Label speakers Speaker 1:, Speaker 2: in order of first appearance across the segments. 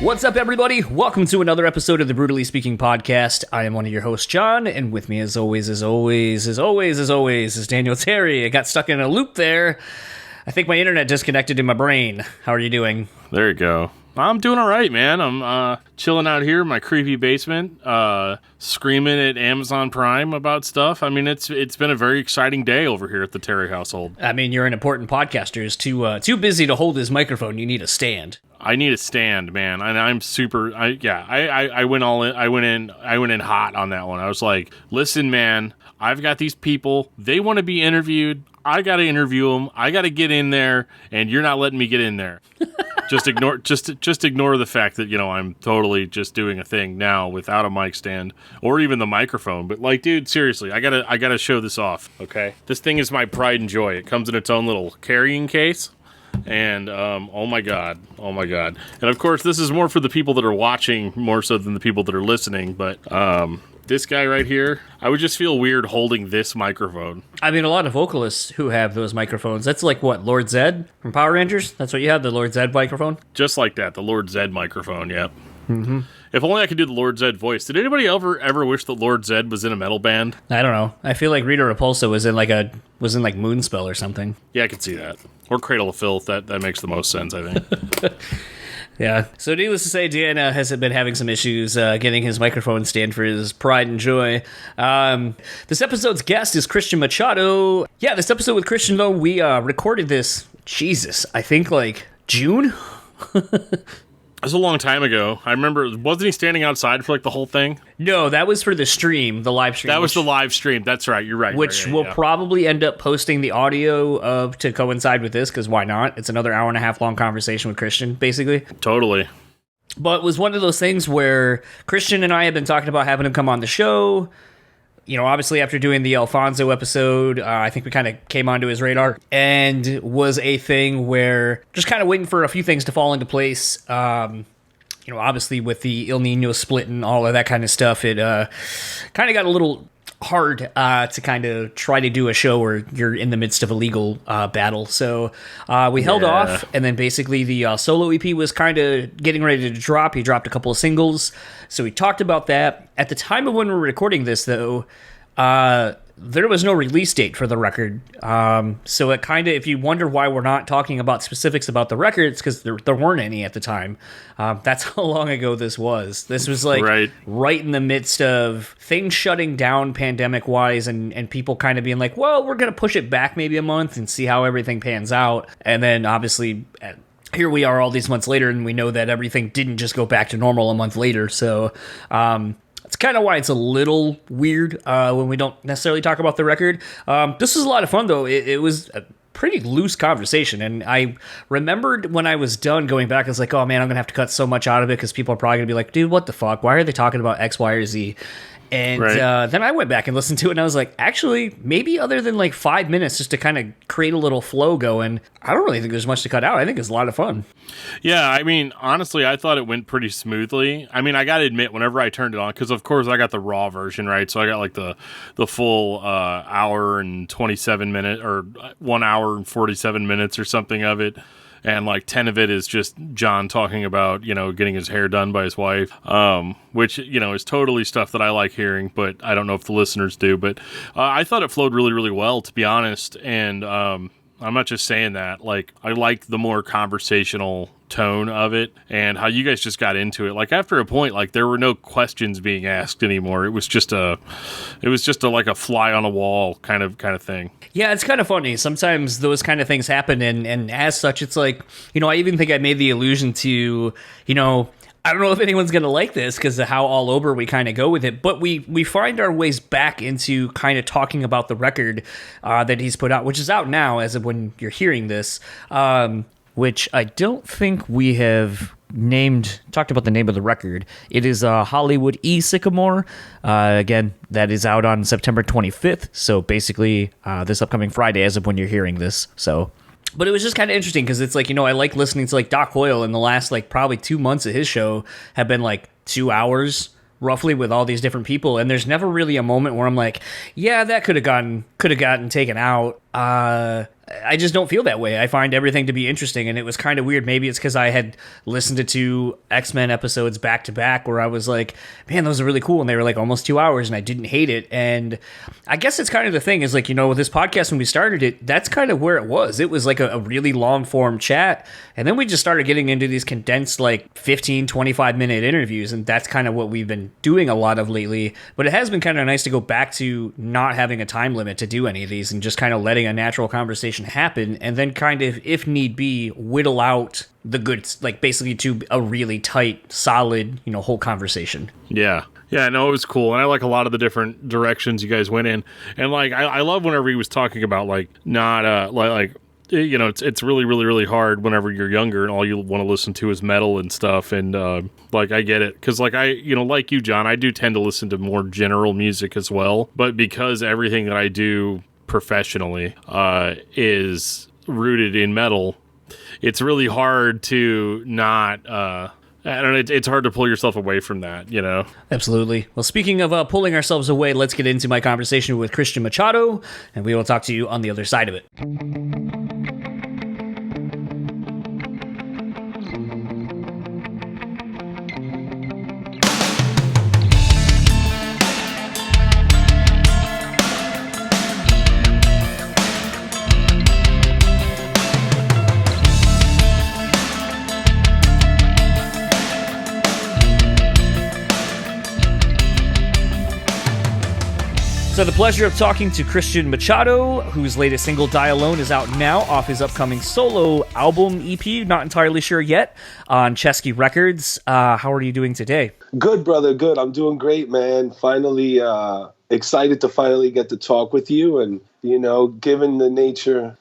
Speaker 1: What's up, everybody? Welcome to another episode of the BREWtally Speaking Podcast. I am one of your hosts, John, and with me, as always, is Daniel Terry. I got stuck in a loop there. I think my internet disconnected in my brain. How are you doing?
Speaker 2: There you go. I'm doing all right, man. I'm chilling out here in my creepy basement, screaming at Amazon Prime about stuff. I mean, it's been a very exciting day over here at the Terry household.
Speaker 1: I mean, you're an important podcaster. Is too busy to hold his microphone. You need a stand.
Speaker 2: I need a stand, man, and I'm super. I went all in. I went in hot on that one. I was like, listen, man, I've got these people. They want to be interviewed. I got to interview them. I got to get in there, and you're not letting me get in there. Just ignore the fact that, I'm totally just doing a thing now without a mic stand or even the microphone. But like, dude, seriously, I gotta show this off. Okay, this thing is my pride and joy. It comes in its own little carrying case. And oh my god, and of course this is more for the people that are watching more so than the people that are listening, but this guy right here, I would just feel weird holding this microphone.
Speaker 1: I mean, a lot of vocalists who have those microphones, that's like what, Lord Zed from Power Rangers? That's what you have, the Lord Zed microphone?
Speaker 2: Just like that, the Lord Zed microphone, yep.
Speaker 1: Mm-hmm.
Speaker 2: If only I could do the Lord Zed voice. Did anybody ever wish that Lord Zed was in a metal band?
Speaker 1: I don't know. I feel like Rita Repulsa was in Moonspell or something.
Speaker 2: Yeah, I could see that. Or Cradle of Filth. That makes the most sense, I think.
Speaker 1: Yeah. So needless to say, Dan has been having some issues getting his microphone stand for his pride and joy. This episode's guest is Cristian Machado. Yeah, this episode with Cristian, though, we recorded this, I think like June?
Speaker 2: It was a long time ago. I remember, wasn't he standing outside for like the whole thing?
Speaker 1: No, that was for the stream, the live stream.
Speaker 2: That was the live stream. That's right. You're right.
Speaker 1: Which we'll probably end up posting the audio of to coincide with this, because why not? It's another hour and a half long conversation with Cristian, basically.
Speaker 2: Totally.
Speaker 1: But it was one of those things where Cristian and I have been talking about having him come on the show. Obviously after doing the Alfonso episode, I think we kind of came onto his radar, and was a thing where just kind of waiting for a few things to fall into place. Obviously with the ILL Nino split and all of that kind of stuff, it kind of got a little hard to kind of try to do a show where you're in the midst of a legal battle. So we held off, and then basically the solo EP was kind of getting ready to drop. He dropped a couple of singles, so we talked about that. At the time of when we were recording this, though, there was no release date for the record. So it kind of, if you wonder why we're not talking about specifics about the record, it's because there weren't any at the time. That's how long ago this was. This was like right in the midst of things shutting down pandemic-wise, and people kind of being like, well, we're going to push it back maybe a month and see how everything pans out. And then obviously here we are all these months later, and we know that everything didn't just go back to normal a month later. So that's kind of why it's a little weird when we don't necessarily talk about the record. This was a lot of fun, though. It was a pretty loose conversation, and I remembered when I was done going back, I was like, oh man, I'm going to have to cut so much out of it because people are probably going to be like, dude, what the fuck? Why are they talking about X, Y, or Z? And then I went back and listened to it, and I was like, actually, maybe other than like 5 minutes just to kind of create a little flow going, I don't really think there's much to cut out. I think it's a lot of fun.
Speaker 2: Yeah, I mean, honestly, I thought it went pretty smoothly. I mean, I got to admit, whenever I turned it on, because of course I got the raw version, right? So I got like the full hour and 27 minutes, or 1 hour and 47 minutes or something of it. And like 10 of it is just John talking about, getting his hair done by his wife, which, is totally stuff that I like hearing, but I don't know if the listeners do. But I thought it flowed really, really well, to be honest. And I'm not just saying that. Like, I like the more conversational tone of it and how you guys just got into it. Like, after a point, like, there were no questions being asked anymore. It was just like a fly on a wall kind of thing.
Speaker 1: Yeah, it's kind of funny. Sometimes those kind of things happen, and as such, it's like, I even think I made the allusion to, I don't know if anyone's going to like this because of how all over we kind of go with it, but we find our ways back into kind of talking about the record that he's put out, which is out now as of when you're hearing this, which I don't think we have talked about the name of the record. It is Hollywood E. Scyamore. Again, that is out on September 25th, so basically this upcoming Friday as of when you're hearing this. So, but it was just kind of interesting because it's like, I like listening to like Doc Hoyle, and the last like probably 2 months of his show have been like 2 hours roughly with all these different people, and there's never really a moment where I'm like, yeah, that could have gotten taken out. I just don't feel that way. I find everything to be interesting, and it was kind of weird. Maybe it's because I had listened to 2 X-Men episodes back to back where I was like, man, those are really cool, and they were like almost 2 hours, and I didn't hate it. And I guess it's kind of the thing is like, with this podcast, when we started it, that's kind of where it was. It was like a really long-form chat, and then we just started getting into these condensed like 15, 25-minute interviews, and that's kind of what we've been doing a lot of lately. But it has been kind of nice to go back to not having a time limit to do any of these and just kind of letting a natural conversation happen, and then kind of, if need be, whittle out the good, like basically to a really tight, solid, whole conversation.
Speaker 2: Yeah, no, it was cool, and I like a lot of the different directions you guys went in, and like I love whenever he was talking about like not it's really, really, really hard whenever you're younger and all you want to listen to is metal and stuff. And like, I get it. Because like like you, John, I do tend to listen to more general music as well. But because everything that I do professionally is rooted in metal, it's really hard to not... I don't know, it's hard to pull yourself away from that,
Speaker 1: Absolutely. Well, speaking of pulling ourselves away, let's get into my conversation with Cristian Machado, and we will talk to you on the other side of it. So the pleasure of talking to Cristian Machado, whose latest single, Die Alone, is out now off his upcoming solo album EP, not entirely sure yet, on Chesky Records. How are you doing today?
Speaker 3: Good, brother, good. I'm doing great, man. Finally, excited to finally get to talk with you. And, given the nature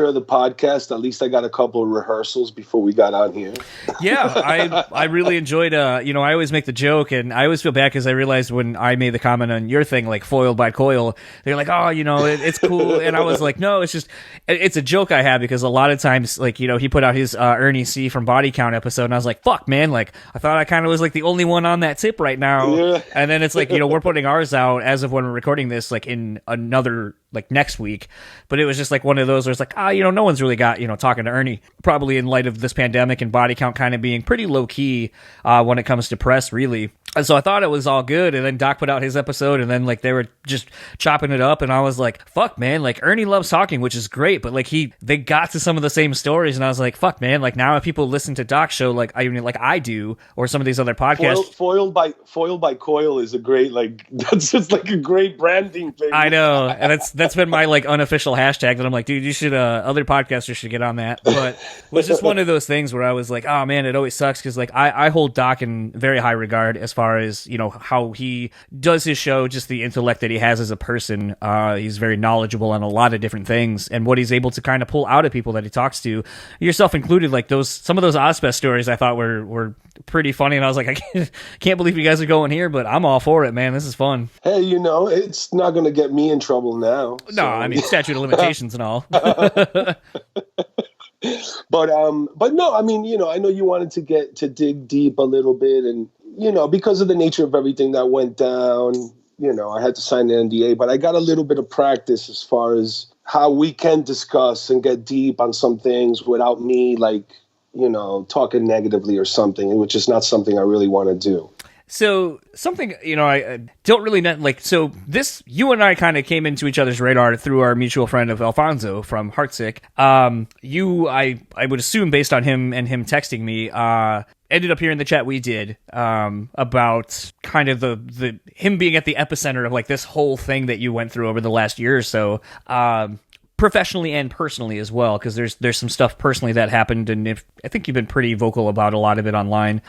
Speaker 3: of the podcast, at least I got a couple of rehearsals before we got on here.
Speaker 1: Yeah, I really enjoyed, I always make the joke, and I always feel bad because I realized when I made the comment on your thing, like Foiled by Coil, they're like, oh, it's cool. And I was like, no, it's a joke I have because a lot of times, like, he put out his Ernie C from Body Count episode, and I was like, fuck, man, like, I thought I kind of was like the only one on that tip right now. Yeah. And then it's like, we're putting ours out as of when we're recording this, like in another, like next week. But it was just like one of those where it's like, no one's really got, talking to Ernie, probably in light of this pandemic and Body Count kind of being pretty low key when it comes to press, really. And so I thought it was all good, and then Doc put out his episode, and then like they were just chopping it up, and I was like, fuck, man, like Ernie loves talking, which is great, but like they got to some of the same stories, and I was like, fuck, man, like now if people listen to Doc's show like I do, or some of these other podcasts,
Speaker 3: Foiled by Coil is a great, like, that's just like a great branding thing.
Speaker 1: I know, and that's been my like unofficial hashtag that I'm like, dude, you should other podcasters should get on that. But it was just one of those things where I was like, oh man, it always sucks because like I hold Doc in very high regard as far as how he does his show, just the intellect that he has as a person. He's very knowledgeable on a lot of different things, and what he's able to kind of pull out of people that he talks to, yourself included. Like some of those Ozfest stories I thought were pretty funny, and I was like, I can't believe you guys are going here, but I'm all for it, man. This is fun.
Speaker 3: Hey, it's not going to get me in trouble now.
Speaker 1: No, so. I mean, statute of limitations and all.
Speaker 3: But no, I mean, I know you wanted to dig deep a little bit, and because of the nature of everything that went down, I had to sign the NDA, but I got a little bit of practice as far as how we can discuss and get deep on some things without me, like, talking negatively or something, which is not something I really want to do.
Speaker 1: So something, I don't really know, like, so this, you and I kind of came into each other's radar through our mutual friend of Alfonso from Heartsick. I would assume based on him texting me, ended up hearing the chat we did about kind of the him being at the epicenter of like this whole thing that you went through over the last year or so, professionally and personally as well, because there's some stuff personally that happened, and I think you've been pretty vocal about a lot of it online.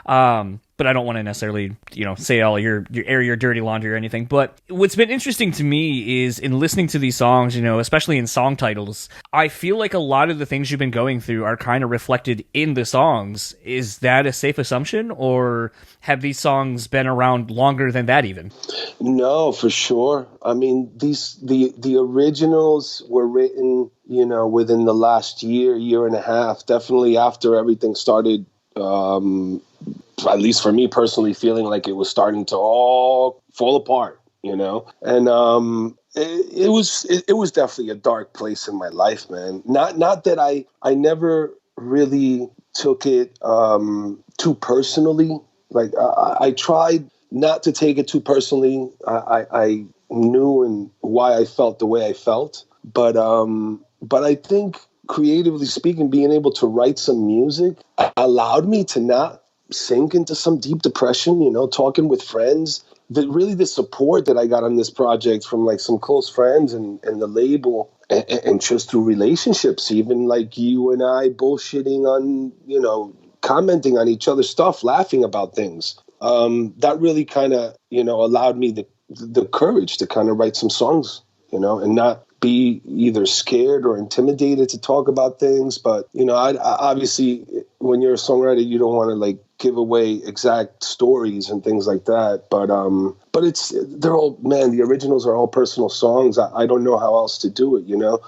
Speaker 1: But I don't want to necessarily, say all your air your dirty laundry or anything. But what's been interesting to me is in listening to these songs, especially in song titles, I feel like a lot of the things you've been going through are kind of reflected in the songs. Is that a safe assumption, or have these songs been around longer than that even?
Speaker 3: No, for sure. I mean, the originals were written, within the last year and a half, definitely after everything started, at least for me personally, feeling like it was starting to all fall apart, and it was definitely a dark place in my life, man. Not that I never really took it too personally. Like I tried not to take it too personally. I knew and why I felt the way I felt, but I think creatively speaking, being able to write some music allowed me to not sink into some deep depression. You know, talking with friends. The support that I got on this project from like some close friends and the label and just through relationships, even like you and I bullshitting on, you know, commenting on each other's stuff, laughing about things. That really kind of, you know, allowed me the courage to kind of write some songs, you know, and not be either scared or intimidated to talk about things. But, you know, I obviously, when you're a songwriter, you don't want to like give away exact stories and things like that. But they're all, man, the originals are all personal songs. I don't know how else to do it, you know.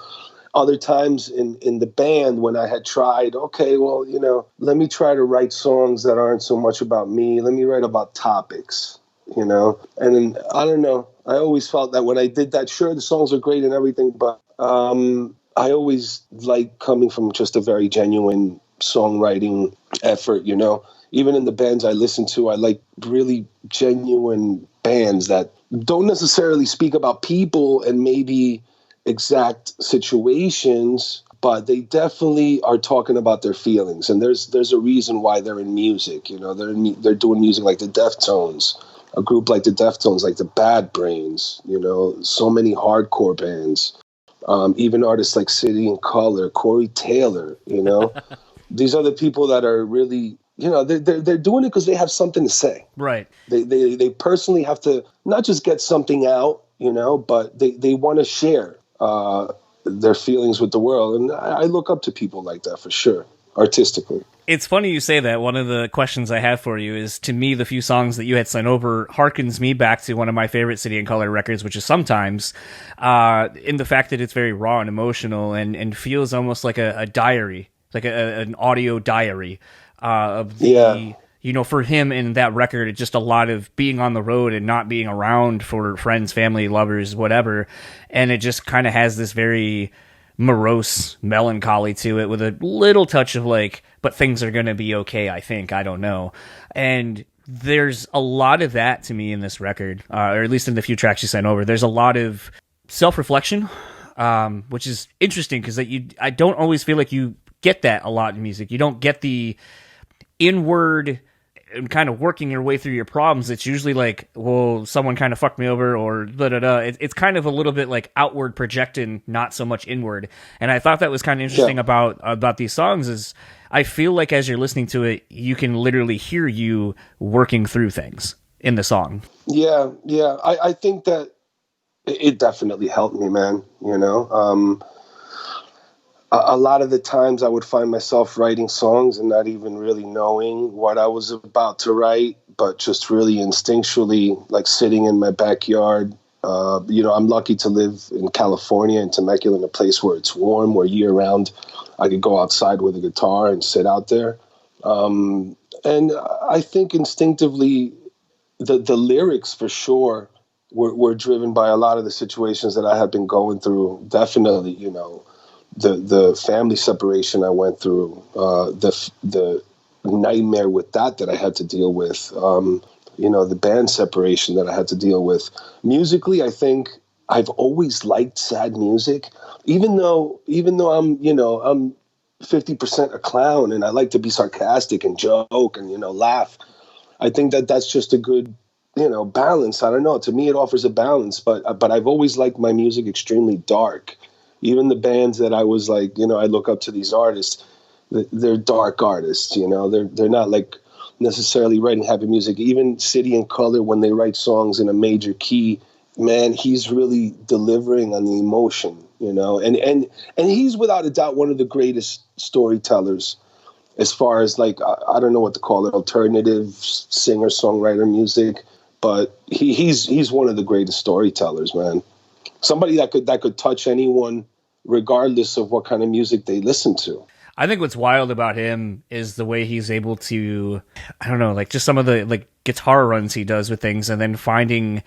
Speaker 3: Other times in the band when I had tried, okay, well, you know, let me try to write songs that aren't so much about me. Let me write about topics, you know. And then, I don't know, I always felt that when I did that, sure, the songs are great and everything, but I always like coming from just a very genuine songwriting effort, you know. Even in the bands I listen to, I like really genuine bands that don't necessarily speak about people and maybe exact situations, but they definitely are talking about their feelings. And there's a reason why they're in music. You know, they're doing music like the Deftones, a group like the Deftones, like the Bad Brains. You know, so many hardcore bands, even artists like City and Color, Corey Taylor. You know, these are the people that are really, you know, they're doing it because they have something to say.
Speaker 1: Right.
Speaker 3: They personally have to not just get something out, you know, but they want to share their feelings with the world. And I look up to people like that for sure, artistically.
Speaker 1: It's funny you say that. One of the questions I have for you is, to me, the few songs that you had sent over harkens me back to one of my favorite City and Color records, which is Sometimes, in the fact that it's very raw and emotional and feels almost like a diary, like an audio diary of the... You know, for him in that record, it's just a lot of being on the road and not being around for friends, family, lovers, whatever. And it just kind of has this very morose melancholy to it with a little touch of like, but things are going to be okay, I think. I don't know. And there's a lot of that to me in this record, or at least in the few tracks you sent over. There's a lot of self-reflection, which is interesting because I don't always feel like you get that a lot in music. You don't get the inward and kind of working your way through your problems. It's usually like, well, someone kind of fucked me over, or da-da-da. It's kind of a little bit like outward projecting, not so much inward. And I thought that was kind of interesting about these songs is I feel like as you're listening to it, you can literally hear you working through things in the song.
Speaker 3: Yeah. I think that it definitely helped me, man. You know, a lot of the times I would find myself writing songs and not even really knowing what I was about to write, but just really instinctually, like sitting in my backyard. You know, I'm lucky to live in California, in Temecula, in a place where it's warm, where year round I could go outside with a guitar and sit out there. And I think instinctively the lyrics for sure were driven by a lot of the situations that I had been going through. Definitely, you know, the family separation I went through, the nightmare with that I had to deal with, you know, the band separation that I had to deal with. Musically, I think I've always liked sad music, even though I'm, you know, I'm 50% a clown and I like to be sarcastic and joke and, you know, laugh. I think that's just a good, you know, balance. I don't know. To me, it offers a balance, but I've always liked my music extremely dark. Even the bands that I was like, you know, I look up to these artists, they're dark artists, you know, they're not like necessarily writing happy music. Even City and Color, when they write songs in a major key, man, he's really delivering on the emotion, you know, and he's without a doubt one of the greatest storytellers as far as like, I don't know what to call it, alternative singer, songwriter music, but he's one of the greatest storytellers, man. Somebody that could touch anyone regardless of what kind of music they listen to.
Speaker 1: I think what's wild about him is the way he's able to, I don't know, like just some of the like guitar runs he does with things and then finding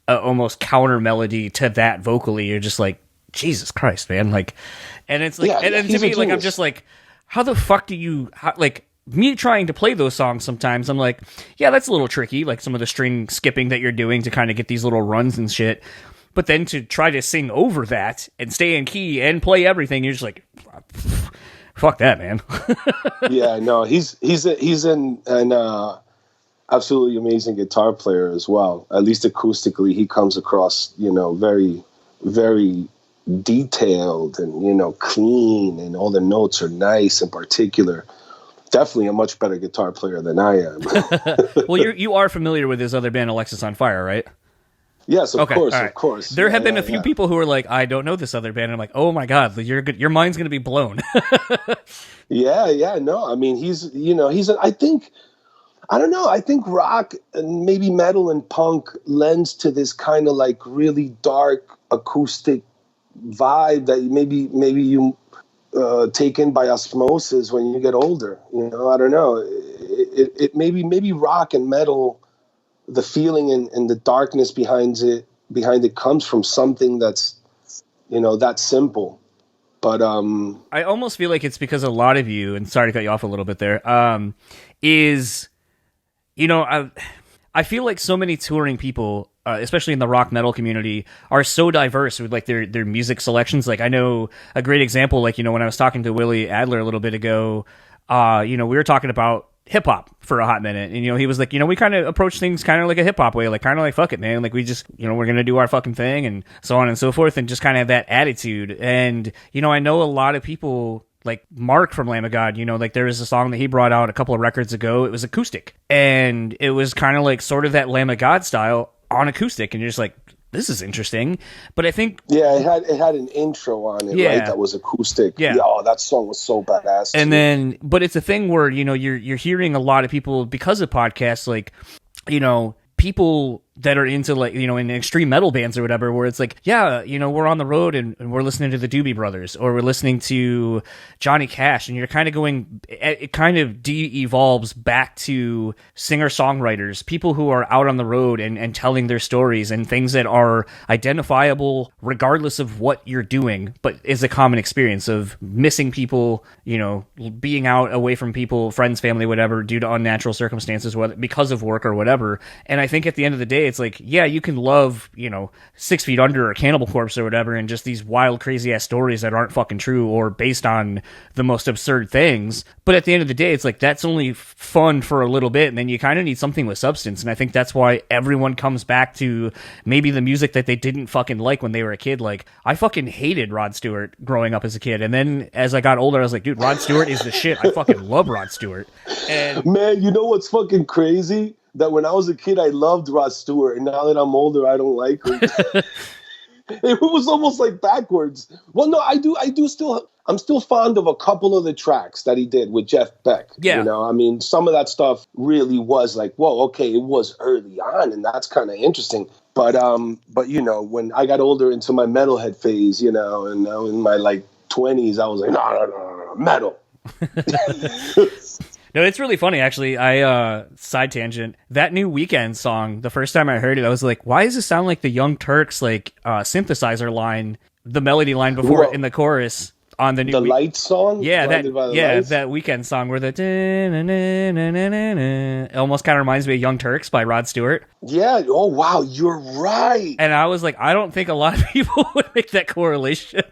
Speaker 1: a almost counter melody to that vocally. You're just like, Jesus Christ, man. Like, and it's like, and to me, like, I'm just like, how the fuck do you, like, me trying to play those songs sometimes, I'm like, yeah, that's a little tricky, like some of the string skipping that you're doing to kind of get these little runs and shit. But then to try to sing over that and stay in key and play everything, you're just like, fuck that, man.
Speaker 3: Yeah, no, he's an absolutely amazing guitar player as well. At least acoustically, he comes across, very, very detailed and, clean, and all the notes are nice and particular. Definitely a much better guitar player than I am.
Speaker 1: Well, you are familiar with his other band, Alexis on Fire, right?
Speaker 3: Yes, of course,
Speaker 1: right.
Speaker 3: Of course.
Speaker 1: There have been a few people who are like, I don't know this other band. And I'm like, oh my God, your mind's going to be blown.
Speaker 3: Yeah, no. I mean, I think rock and maybe metal and punk lends to this kind of like really dark acoustic vibe that maybe you take in by osmosis when you get older. I don't know. It maybe rock and metal, the feeling and the darkness behind it comes from something that's, that simple. But
Speaker 1: I almost feel like it's because a lot of you, and sorry to cut you off a little bit there, I feel like so many touring people, especially in the rock metal community, are so diverse with like their music selections. Like I know a great example, like, when I was talking to Willie Adler a little bit ago, we were talking about hip hop for a hot minute, and he was like, we kind of approach things kind of like a hip hop way, like kind of like, fuck it, man, like we just, we're gonna do our fucking thing and so on and so forth, and just kind of have that attitude. And I know a lot of people like Mark from Lamb of God, like there was a song that he brought out a couple of records ago. It was acoustic, and it was kind of like sort of that Lamb of God style on acoustic, and you're just like, this is interesting. But I think
Speaker 3: it had an intro on it, right? That was acoustic.
Speaker 1: Yeah.
Speaker 3: Oh, that song was so badass.
Speaker 1: And then, but it's a thing where you're hearing a lot of people because of podcasts, like people that are into like, in extreme metal bands or whatever, where it's like, yeah, we're on the road and we're listening to the Doobie Brothers, or we're listening to Johnny Cash, and you're kind of going, it kind of de-evolves back to singer-songwriters, people who are out on the road and telling their stories and things that are identifiable regardless of what you're doing, but is a common experience of missing people, being out away from people, friends, family, whatever, due to unnatural circumstances, whether because of work or whatever. And I think at the end of the day, it's like, yeah, you can love, 6 Feet Under or Cannibal Corpse or whatever, and just these wild, crazy ass stories that aren't fucking true or based on the most absurd things. But at the end of the day, it's like, that's only fun for a little bit, and then you kind of need something with substance. And I think that's why everyone comes back to maybe the music that they didn't fucking like when they were a kid. Like, I fucking hated Rod Stewart growing up as a kid. And then as I got older, I was like, dude, Rod Stewart is the shit. I fucking love Rod Stewart. And
Speaker 3: man, you know what's fucking crazy? That when I was a kid, I loved Rod Stewart, and now that I'm older, I don't like him. It was almost like backwards. Well, no, I'm still fond of a couple of the tracks that he did with Jeff Beck.
Speaker 1: Yeah.
Speaker 3: I mean, some of that stuff really was like, whoa, okay, it was early on, and that's kind of interesting. But when I got older into my metalhead phase, and in my like 20s, I was like, no, metal.
Speaker 1: No, it's really funny, actually. Side tangent, that new Weeknd song, the first time I heard it, I was like, why does it sound like the Young Turks, like, synthesizer line, the melody line before it in the chorus on the new...
Speaker 3: The Light song?
Speaker 1: Yeah, that Weeknd song where the... It almost kind of reminds me of Young Turks by Rod Stewart.
Speaker 3: Yeah, oh, wow, you're right.
Speaker 1: And I was like, I don't think a lot of people would make that correlation.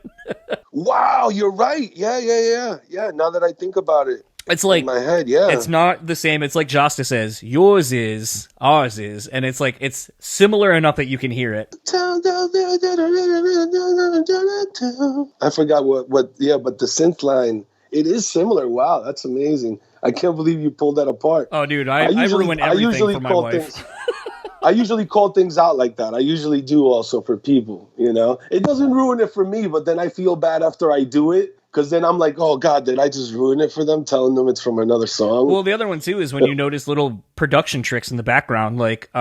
Speaker 3: Wow, you're right. Yeah, now that I think about it.
Speaker 1: It's like,
Speaker 3: in my head, yeah.
Speaker 1: It's not the same. It's like Josta says, yours is, ours is. And it's like, it's similar enough that you can hear it.
Speaker 3: I forgot what, but the synth line, it is similar. Wow, that's amazing. I can't believe you pulled that apart.
Speaker 1: Oh, dude, I ruin everything for my wife.
Speaker 3: I usually call things out like that. I usually do also for people, It doesn't ruin it for me, but then I feel bad after I do it. Because then I'm like, oh, God, did I just ruin it for them, telling them it's from another song?
Speaker 1: Well, the other one, too, is when you notice little production tricks in the background. Like,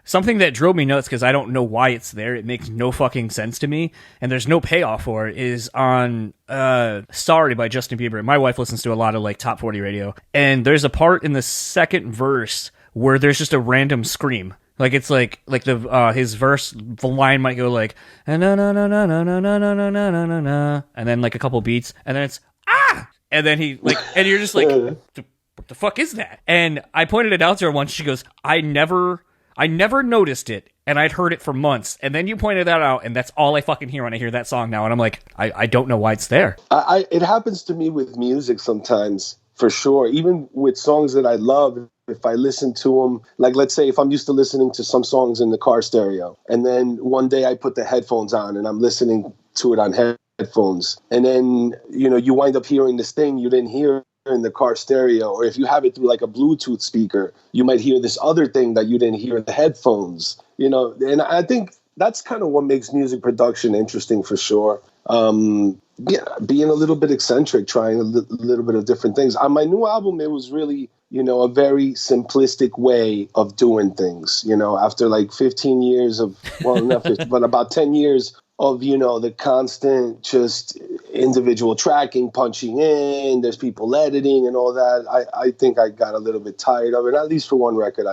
Speaker 1: something that drove me nuts, because I don't know why it's there. It makes no fucking sense to me. And there's no payoff for it, is on Sorry by Justin Bieber. My wife listens to a lot of, like, top 40 radio. And there's a part in the second verse where there's just a random scream. Like it's like the his verse, the line might go like na na na na na na na na na na na na, and then like a couple beats, and then it's and then he like, and you're just like, what the fuck is that? And I pointed it out to her once. She goes, I never noticed it, and I'd heard it for months, and then you pointed that out, and that's all I fucking hear when I hear that song now. And I'm like, I don't know why it's there.
Speaker 3: It happens to me with music sometimes, for sure. Even with songs that I love, if I listen to them, like let's say if I'm used to listening to some songs in the car stereo, and then one day I put the headphones on and I'm listening to it on headphones, and then you wind up hearing this thing you didn't hear in the car stereo, or if you have it through like a Bluetooth speaker, you might hear this other thing that you didn't hear in the headphones. And I think that's kind of what makes music production interesting, for sure. Being a little bit eccentric, trying a little bit of different things. On my new album, it was really, a very simplistic way of doing things. After like 15 years of, well, not 15, but about 10 years of, the constant just individual tracking, punching in, there's people editing and all that. I think I got a little bit tired of it. At least for one record,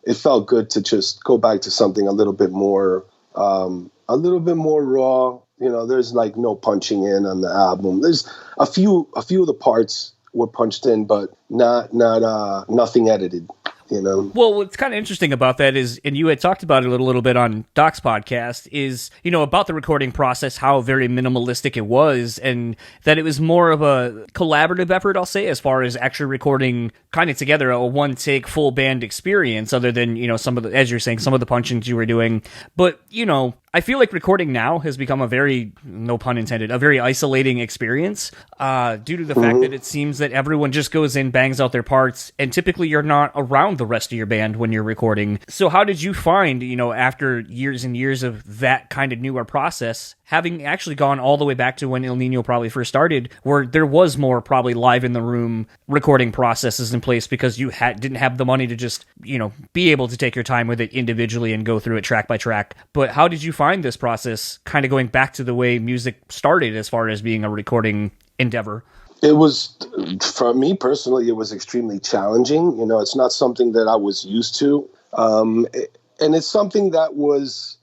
Speaker 3: it felt good to just go back to something a little bit more raw. There's like no punching in on the album. There's a few of the parts were punched in, but nothing edited.
Speaker 1: Well, what's kind of interesting about that is, and you had talked about it a little bit on Doc's podcast, is, about the recording process, how very minimalistic it was, and that it was more of a collaborative effort, I'll say, as far as actually recording kind of together a one-take full band experience, other than, some of the, as you're saying, some of the punchings you were doing. But, I feel like recording now has become a very, no pun intended, a very isolating experience due to the fact that it seems that everyone just goes in, bangs out their parts, and typically you're not around the rest of your band when you're recording. So how did you find, after years and years of that kind of newer process, having actually gone all the way back to when ILL Nino probably first started, where there was more probably live in the room recording processes in place because you didn't have the money to just, be able to take your time with it individually and go through it track by track. But how did you find this process kind of going back to the way music started as far as being a recording endeavor?
Speaker 3: It was, for me personally, it was extremely challenging. It's not something that I was used to. And it's something that was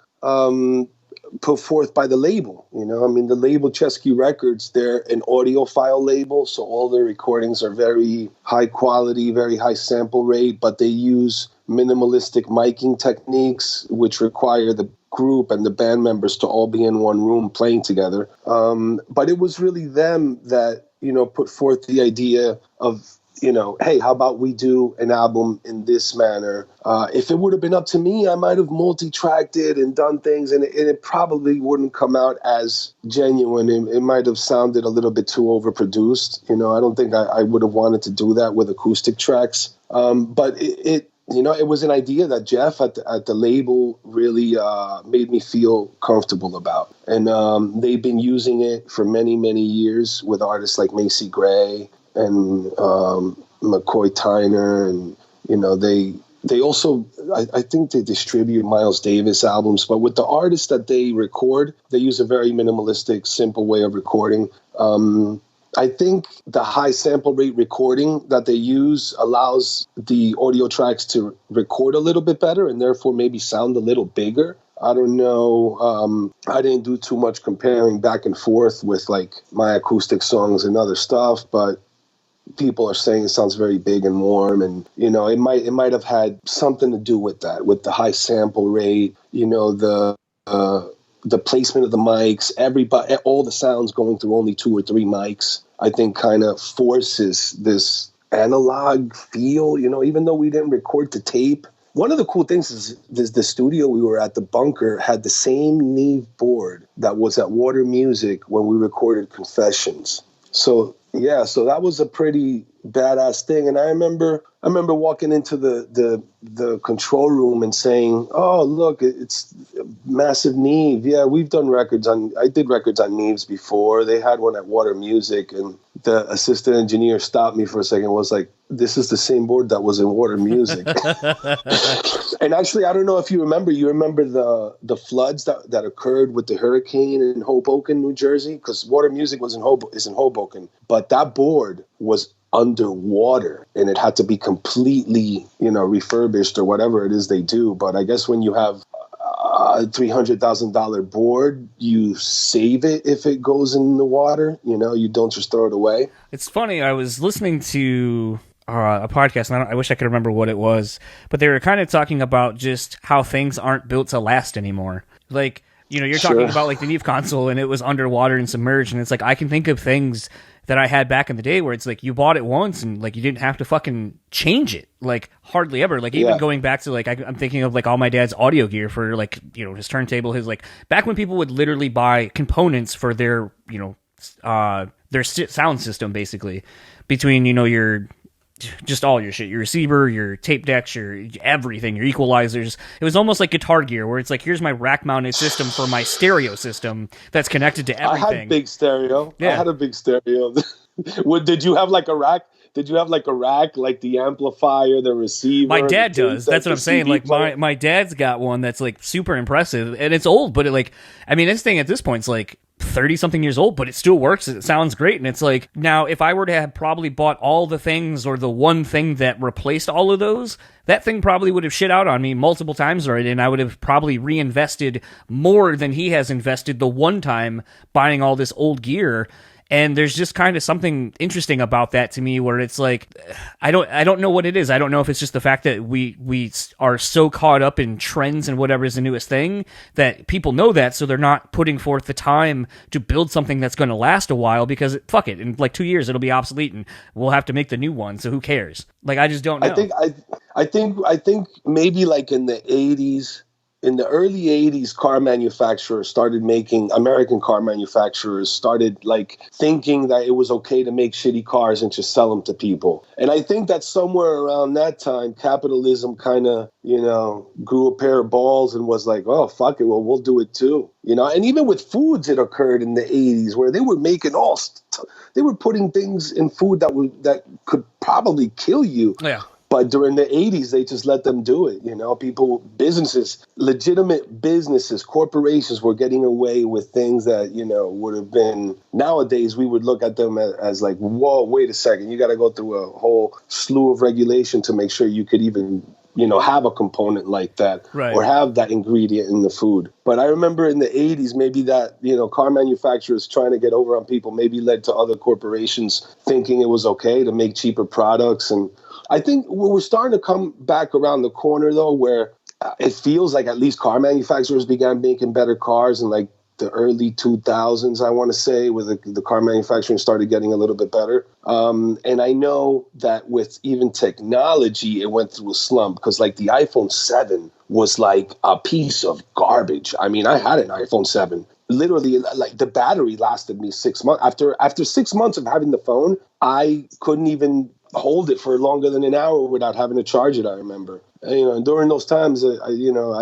Speaker 3: put forth by the label. The label Chesky Records, they're an audiophile label, so all their recordings are very high quality, very high sample rate, but they use minimalistic miking techniques, which require the group and the band members to all be in one room playing together. But it was really them that, put forth the idea of, hey, how about we do an album in this manner? If it would have been up to me, I might have multi-tracked it and done things, and it probably wouldn't come out as genuine. It might have sounded a little bit too overproduced. I don't think I would have wanted to do that with acoustic tracks. But it was an idea that Jeff at the label really made me feel comfortable about. And they've been using it for many, many years with artists like Macy Gray and McCoy Tyner. And, they also, I think they distribute Miles Davis albums. But with the artists that they record, they use a very minimalistic, simple way of recording. I think the high sample rate recording that they use allows the audio tracks to record a little bit better and therefore maybe sound a little bigger. I don't know. I didn't do too much comparing back and forth with like my acoustic songs and other stuff, but people are saying it sounds very big and warm, and it might have had something to do with that, with the high sample rate, the placement of the mics, everybody, all the sounds going through only 2 or 3 mics, I think kind of forces this analog feel, even though we didn't record to tape. One of the cool things is the studio we were at, the Bunker, had the same Neve board that was at Water Music when we recorded Confessions. So that was a pretty badass thing. And I remember walking into the control room and saying, "Oh, look, it's massive Neve. Yeah, we've done I did records on Neves before. They had one at Water Music." And the assistant engineer stopped me for a second and was like, "This is the same board that was in Water Music." And actually, I don't know if you remember the floods that occurred with the hurricane in Hoboken, New Jersey, because Water Music is in Hoboken. But that board was underwater, and it had to be completely, refurbished or whatever it is they do. But I guess when you have a $300,000 board, you save it if it goes in the water. You don't just throw it away.
Speaker 1: It's funny. I was listening to a podcast, and I wish I could remember what it was, but they were kind of talking about just how things aren't built to last anymore. Like, you're talking about like the Neve console, and it was underwater and submerged, and it's like I can think of things that I had back in the day where it's like you bought it once and like you didn't have to fucking change it, like hardly ever. Like even going back to like I'm thinking of like all my dad's audio gear for like his turntable, his like back when people would literally buy components for their their sound system, basically between your just all your shit, your receiver, your tape decks, your everything, your equalizers. It was almost like Guitar Gear, where it's like, here's my rack-mounted system for my stereo system that's connected to everything.
Speaker 3: I had big stereo.
Speaker 1: Yeah.
Speaker 3: I had a big stereo. Did you have like a rack? Did you have like a rack, like the amplifier, the receiver?
Speaker 1: My dad does. That's what I'm saying. Like my dad's got one that's like super impressive, and it's old, but this thing at this point is like 30-something years old, but it still works. It sounds great, and it's like, now if I were to have probably bought all the things or the one thing that replaced all of those, that thing probably would have shit out on me multiple times already, and I would have probably reinvested more than he has invested the one time buying all this old gear. And there's just kind of something interesting about that to me, where it's like, I don't know what it is. I don't know if it's just the fact that we are so caught up in trends and whatever is the newest thing that people know that, so they're not putting forth the time to build something that's going to last a while, because fuck it, in like 2 years it'll be obsolete and we'll have to make the new one. So who cares? Like, I just don't know.
Speaker 3: I think maybe like in the 80s. In the early 80s, American car manufacturers started like thinking that it was okay to make shitty cars and just sell them to people. And I think that somewhere around that time, capitalism kind of, grew a pair of balls and was like, oh, fuck it, well, we'll do it too. And even with foods, it occurred in the 80s where they were making they were putting things in food that could probably kill you.
Speaker 1: Yeah.
Speaker 3: But during the 80s, they just let them do it. Businesses, legitimate businesses, corporations were getting away with things that, would have been, nowadays, we would look at them as like, whoa, wait a second. You got to go through a whole slew of regulation to make sure you could even, have a component like that,
Speaker 1: right,
Speaker 3: or have that ingredient in the food. But I remember in the 80s, maybe that, car manufacturers trying to get over on people maybe led to other corporations thinking it was okay to make cheaper products. And I think we're starting to come back around the corner, though, where it feels like at least car manufacturers began making better cars in like the early 2000s, I want to say, where the car manufacturing started getting a little bit better. And I know that with even technology, it went through a slump, because like the iPhone 7 was like a piece of garbage. I mean, I had an iPhone 7. Literally, like the battery lasted me 6 months. After 6 months of having the phone, I couldn't even hold it for longer than an hour without having to charge it. I remember, and during those times, I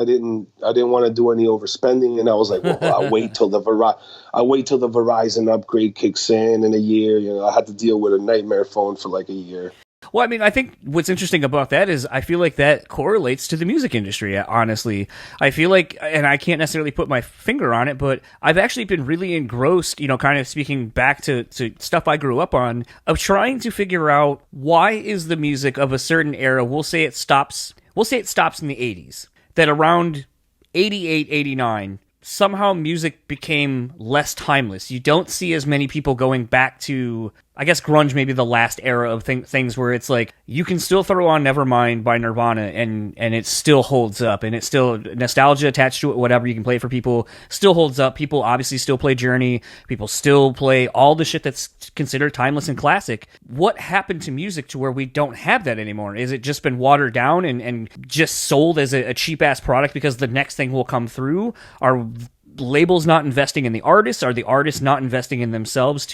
Speaker 3: didn't want to do any overspending, and I was like, well, I'll wait till the Verizon upgrade kicks in a year. I had to deal with a nightmare phone for like a year.
Speaker 1: Well, I think what's interesting about that is I feel like that correlates to the music industry, honestly. I feel like, and I can't necessarily put my finger on it, but I've actually been really engrossed, kind of speaking back to stuff I grew up on, of trying to figure out why is the music of a certain era, we'll say it stops in the 80s, that around 88, 89, somehow music became less timeless. You don't see as many people going back to, I guess grunge may be the last era of things where it's like, you can still throw on Nevermind by Nirvana and it still holds up, and it's still nostalgia attached to it, whatever, you can play for people, still holds up. People obviously still play Journey, people still play all the shit that's considered timeless and classic. What happened to music to where we don't have that anymore? Is it just been watered down and just sold as a cheap-ass product because the next thing will come through? Are labels not investing in the artists? Are the artists not investing in themselves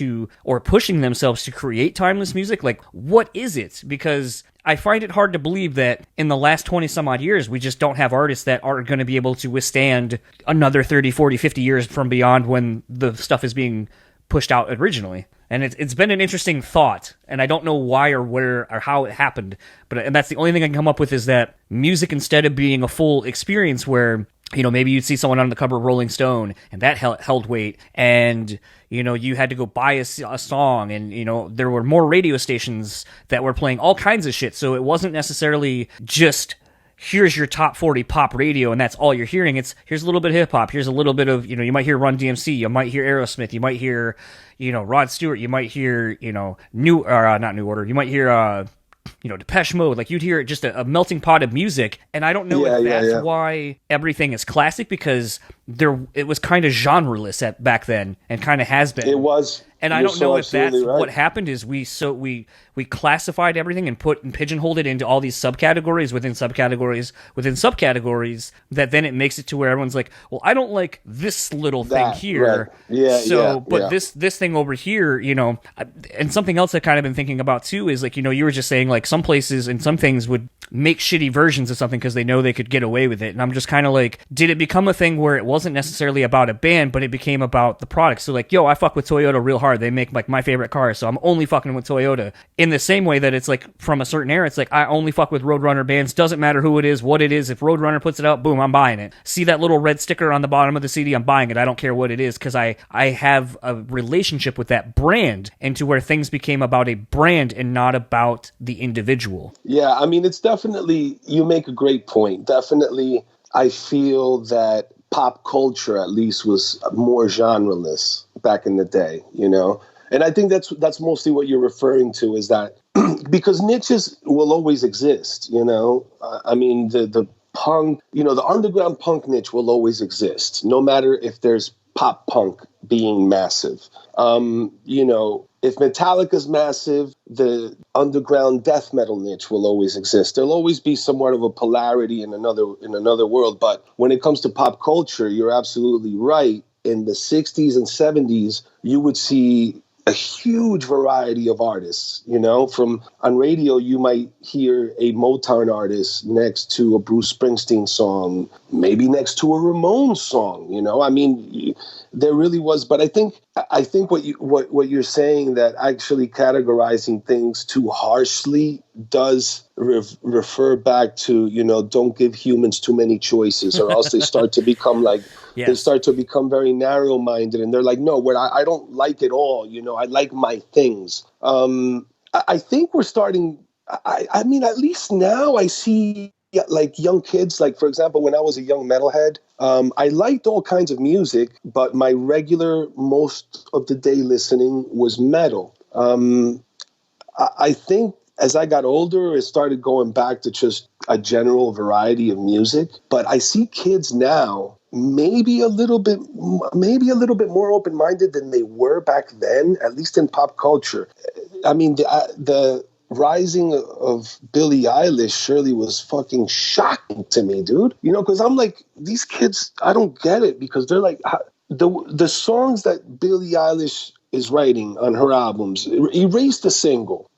Speaker 1: or pushing themselves to create timeless music? Like, what is it? Because I find it hard to believe that in the last 20 some odd years, we just don't have artists that are going to be able to withstand another 30, 40, 50 years from beyond when the stuff is being pushed out originally. And it's been an interesting thought, and I don't know why or where or how it happened, and that's the only thing I can come up with is that music, instead of being a full experience where, you know, maybe you'd see someone on the cover of Rolling Stone and that held weight, and, you know, you had to go buy a song, and, you know, there were more radio stations that were playing all kinds of shit, so it wasn't necessarily just here's your top 40 pop radio and that's all you're hearing. It's here's a little bit of hip hop, here's a little bit of, you know, you might hear Run DMC, you might hear Aerosmith, you might hear, you know, Rod Stewart, you might hear, you know, not New Order, you might hear you know, Depeche Mode. Like, you'd hear just a melting pot of music, and I don't know if that's why everything is classic, because it was kind of genreless back then, and kind of has been.
Speaker 3: It was.
Speaker 1: And I don't know if that's right. What happened is we classified everything and pigeonholed it into all these subcategories within subcategories within subcategories, that then it makes it to where everyone's like, well, I don't like this little thing here. Right. This thing over here, you know, and something else I've kind of been thinking about too is, like, you know, you were just saying, like, some places and some things would make shitty versions of something because they know they could get away with it. And I'm just kind of like, did it become a thing where it wasn't necessarily about a band, but it became about the product? So, like, yo, I fuck with Toyota real hard. They make, like, my favorite car, so I'm only fucking with Toyota. In the same way that it's like, from a certain era, it's like, I only fuck with Roadrunner bands. Doesn't matter who it is, what it is. If Roadrunner puts it out, boom, I'm buying it. See that little red sticker on the bottom of the CD, I'm buying it. I don't care what it is, because I have a relationship with that brand, and to where things became about a brand and not about the individual.
Speaker 3: Yeah, I mean, it's definitely, you make a great point. Definitely, I feel that pop culture, at least, was more genreless back in the day, you know? And I think that's mostly what you're referring to, is that because niches will always exist, you know? I mean, the punk, you know, the underground punk niche will always exist, no matter if there's pop punk being massive. You know, if Metallica's massive, the underground death metal niche will always exist. There'll always be somewhat of a polarity in another world. But when it comes to pop culture, you're absolutely right. In the 60s and 70s, you would see a huge variety of artists, you know, from on radio, you might hear a Motown artist next to a Bruce Springsteen song, maybe next to a Ramones song, you know, I mean, there really was. But I think what you're saying, that actually categorizing things too harshly does refer back to, you know, don't give humans too many choices, or else they start to become like, they start to become very narrow-minded, and they're like, no, I don't like it all, you know, I like my things. I think we're starting, I mean, at least now I see, like, young kids, like, for example, when I was a young metalhead, I liked all kinds of music, but my regular, most of the day listening was metal. I think as I got older, it started going back to just a general variety of music. But I see kids now maybe a little bit more open-minded than they were back then, at least in pop culture. I mean, the rising of Billie Eilish surely was fucking shocking to me, dude. You know, because I'm like, these kids, I don't get it, because they're like, the songs that Billie Eilish is writing on her albums, erase the single,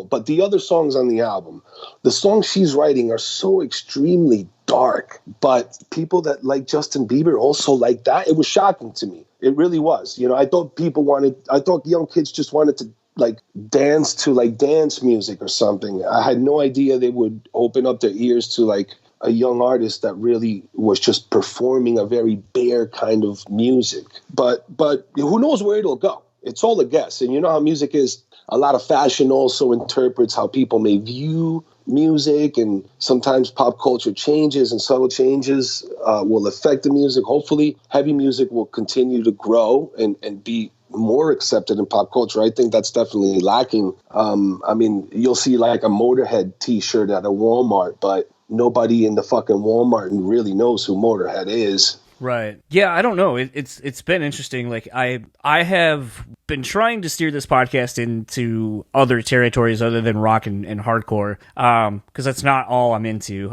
Speaker 3: but the other songs on the album, the songs she's writing are so extremely dark, but people that like Justin Bieber also like that. It was shocking to me. It really was. You know, I thought young kids just wanted to, like, dance to, like, dance music or something. I had no idea they would open up their ears to, like, a young artist that really was just performing a very bare kind of music. But who knows where it'll go? It's all a guess. And you know how music is. A lot of fashion also interprets how people may view music, and sometimes pop culture changes, and subtle changes will affect the music. Hopefully, heavy music will continue to grow and be more accepted in pop culture. I think that's definitely lacking. I mean, you'll see, like, a Motorhead t-shirt at a Walmart, but nobody in the fucking Walmart really knows who Motorhead is.
Speaker 1: Right. Yeah, I don't know. It's been interesting. Like, I have been trying to steer this podcast into other territories other than rock and hardcore, because that's not all I'm into.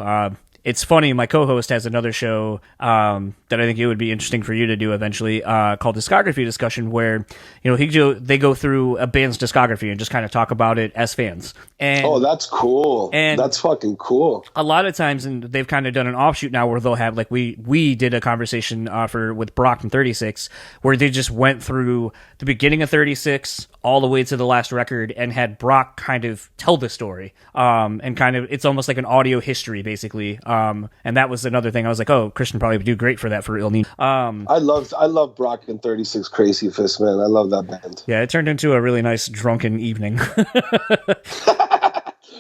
Speaker 1: it's funny. My co-host has another show that I think it would be interesting for you to do eventually, called Discography Discussion, where they go through a band's discography and just kind of talk about it as fans. And
Speaker 3: that's cool. And that's fucking cool.
Speaker 1: A lot of times, and they've kind of done an offshoot now where they'll have, like, we did a conversation with Brock and 36, where they just went through the beginning of 36 all the way to the last record and had Brock kind of tell the story. And kind of, it's almost like an audio history, basically. And that was another thing. I was like, oh, Christian probably would do great for that for ILL Nino.
Speaker 3: I love Brock and 36 Crazy Fist, man. I love that band.
Speaker 1: Yeah, it turned into a really nice drunken evening.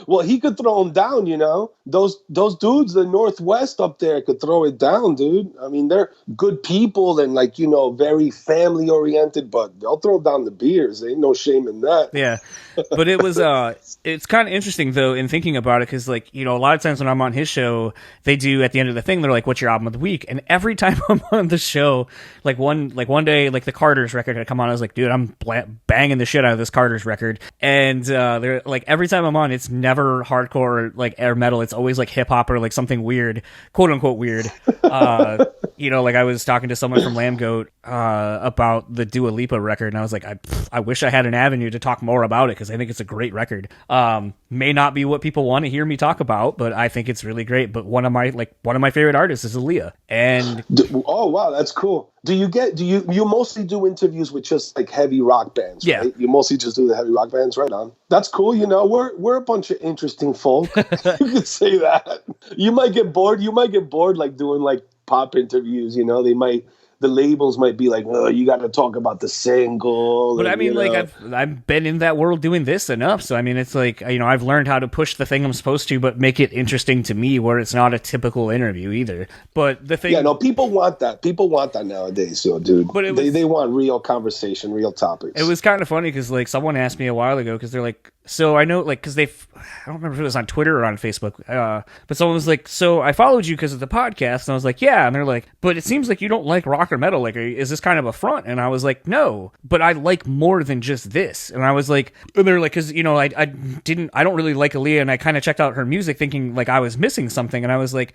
Speaker 3: Well, he could throw them down, Those dudes, the Northwest up there, could throw it down, dude. I mean, they're good people and, like, very family oriented, but they'll throw down the beers. There ain't no shame in that.
Speaker 1: Yeah, but it was it's kind of interesting though in thinking about it, because, like, a lot of times when I'm on his show, they do at the end of the thing, they're like, "What's your album of the week?" And every time I'm on the show, one day, like, the Carter's record had come on, I was like, "Dude, I'm banging the shit out of this Carter's record," and they're like, every time I'm on, it's never hardcore or, like, air metal. It's always like hip hop or, like, something weird, quote unquote weird. Like, I was talking to someone from Lamb Goat about the Dua Lipa record, and I was like, I wish I had an avenue to talk more about it, because I think it's a great record. May not be what people want to hear me talk about, but I think it's really great. But one of my favorite artists is Aaliyah. And
Speaker 3: oh wow, that's cool. Do you mostly do interviews with just, like, heavy rock bands?
Speaker 1: Yeah,
Speaker 3: right? You mostly just do the heavy rock bands, right on. That's cool. We're a bunch of interesting folk. You could say that. You might get bored, like, doing, like, pop interviews. The labels might be like, "Oh, you got to talk about the single."
Speaker 1: But I mean, like, I've been in that world doing this enough, so I mean, it's like, I've learned how to push the thing I'm supposed to, but make it interesting to me, where it's not a typical interview either. But the thing,
Speaker 3: people want that. People want that nowadays, dude. But they want real conversation, real topics.
Speaker 1: It was kind of funny because, like, someone asked me a while ago, because they're like, so I know, like, because I don't remember if it was on Twitter or on Facebook, but someone was like, "So I followed you because of the podcast," and I was like, "Yeah," and they're like, "But it seems like you don't like rock or metal. Like, is this kind of a front?" And I was like, "No, but I like more than just this." And I was like, and they're like, because I don't really like Aaliyah, and I kind of checked out her music thinking, like, I was missing something, and I was like,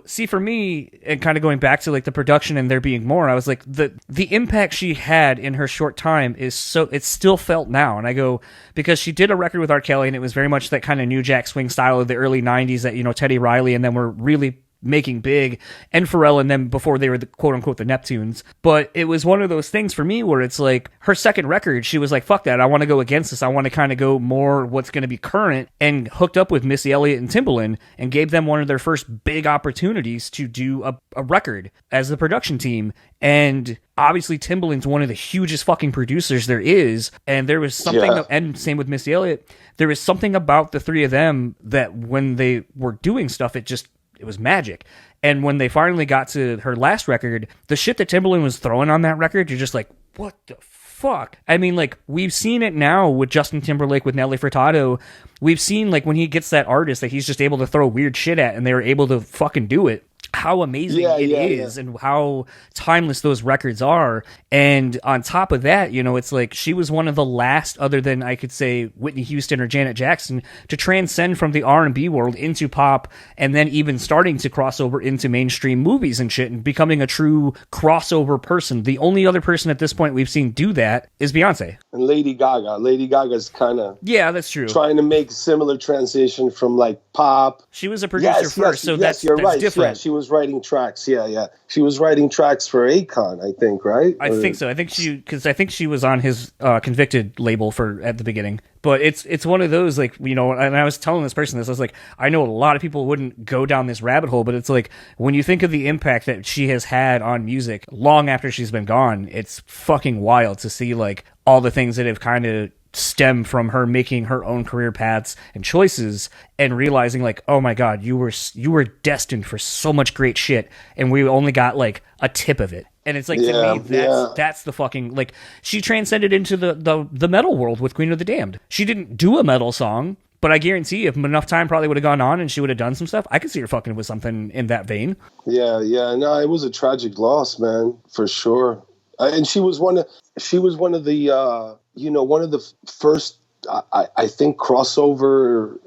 Speaker 1: see, for me, and kind of going back to, like, the production and there being more, I was like, the impact she had in her short time it's still felt now, and I go, because she did a record with R. Kelly, and it was very much that kind of New Jack Swing style of the early 90s that, Teddy Riley and then were really making big, and Pharrell and them before they were the quote-unquote the Neptunes. But it was one of those things for me where it's like, her second record, she was like, fuck that, I want to go against this, I want to kind of go more what's going to be current, and hooked up with Missy Elliott and Timbaland, and gave them one of their first big opportunities to do a record as the production team. And obviously Timbaland's one of the hugest fucking producers there is, and there was something, and same with Missy Elliott, there was something about the three of them that when they were doing stuff, it was magic. And when they finally got to her last record, the shit that Timbaland was throwing on that record, you're just like, what the fuck? I mean, like, we've seen it now with Justin Timberlake, with Nelly Furtado. We've seen, like, when he gets that artist that he's just able to throw weird shit at, and they were able to fucking do it, how amazing it is, and how timeless those records are. And on top of that, it's like, she was one of the last, other than, I could say, Whitney Houston or Janet Jackson, to transcend from the R&B world into pop, and then even starting to cross over into mainstream movies and shit, and becoming a true crossover person. The only other person at this point we've seen do that is Beyonce.
Speaker 3: And Lady Gaga. Lady Gaga's kind of...
Speaker 1: Yeah, that's true.
Speaker 3: Trying to make similar transition from, like, pop.
Speaker 1: She was a producer first, so that's different.
Speaker 3: Yeah, she was writing tracks. Yeah. She was writing tracks for Akon, I think, right?
Speaker 1: I think so. I think she was on his Convicted label at the beginning. But it's one of those, like, and I was telling this person this, I was like, I know a lot of people wouldn't go down this rabbit hole, but it's like, when you think of the impact that she has had on music long after she's been gone, it's fucking wild to see, like, all the things that have kind of stem from her making her own career paths and choices, and realizing, like, oh my god, you were destined for so much great shit, and we only got, like, a tip of it. And it's like, to me, that's the fucking, like, she transcended into the metal world with Queen of the Damned. She didn't do a metal song, but I guarantee if enough time probably would have gone on and she would have done some stuff, I could see her fucking with something in that vein. Yeah.
Speaker 3: No, it was a tragic loss, man, for sure. And she was one of the one of the first, I think, crossover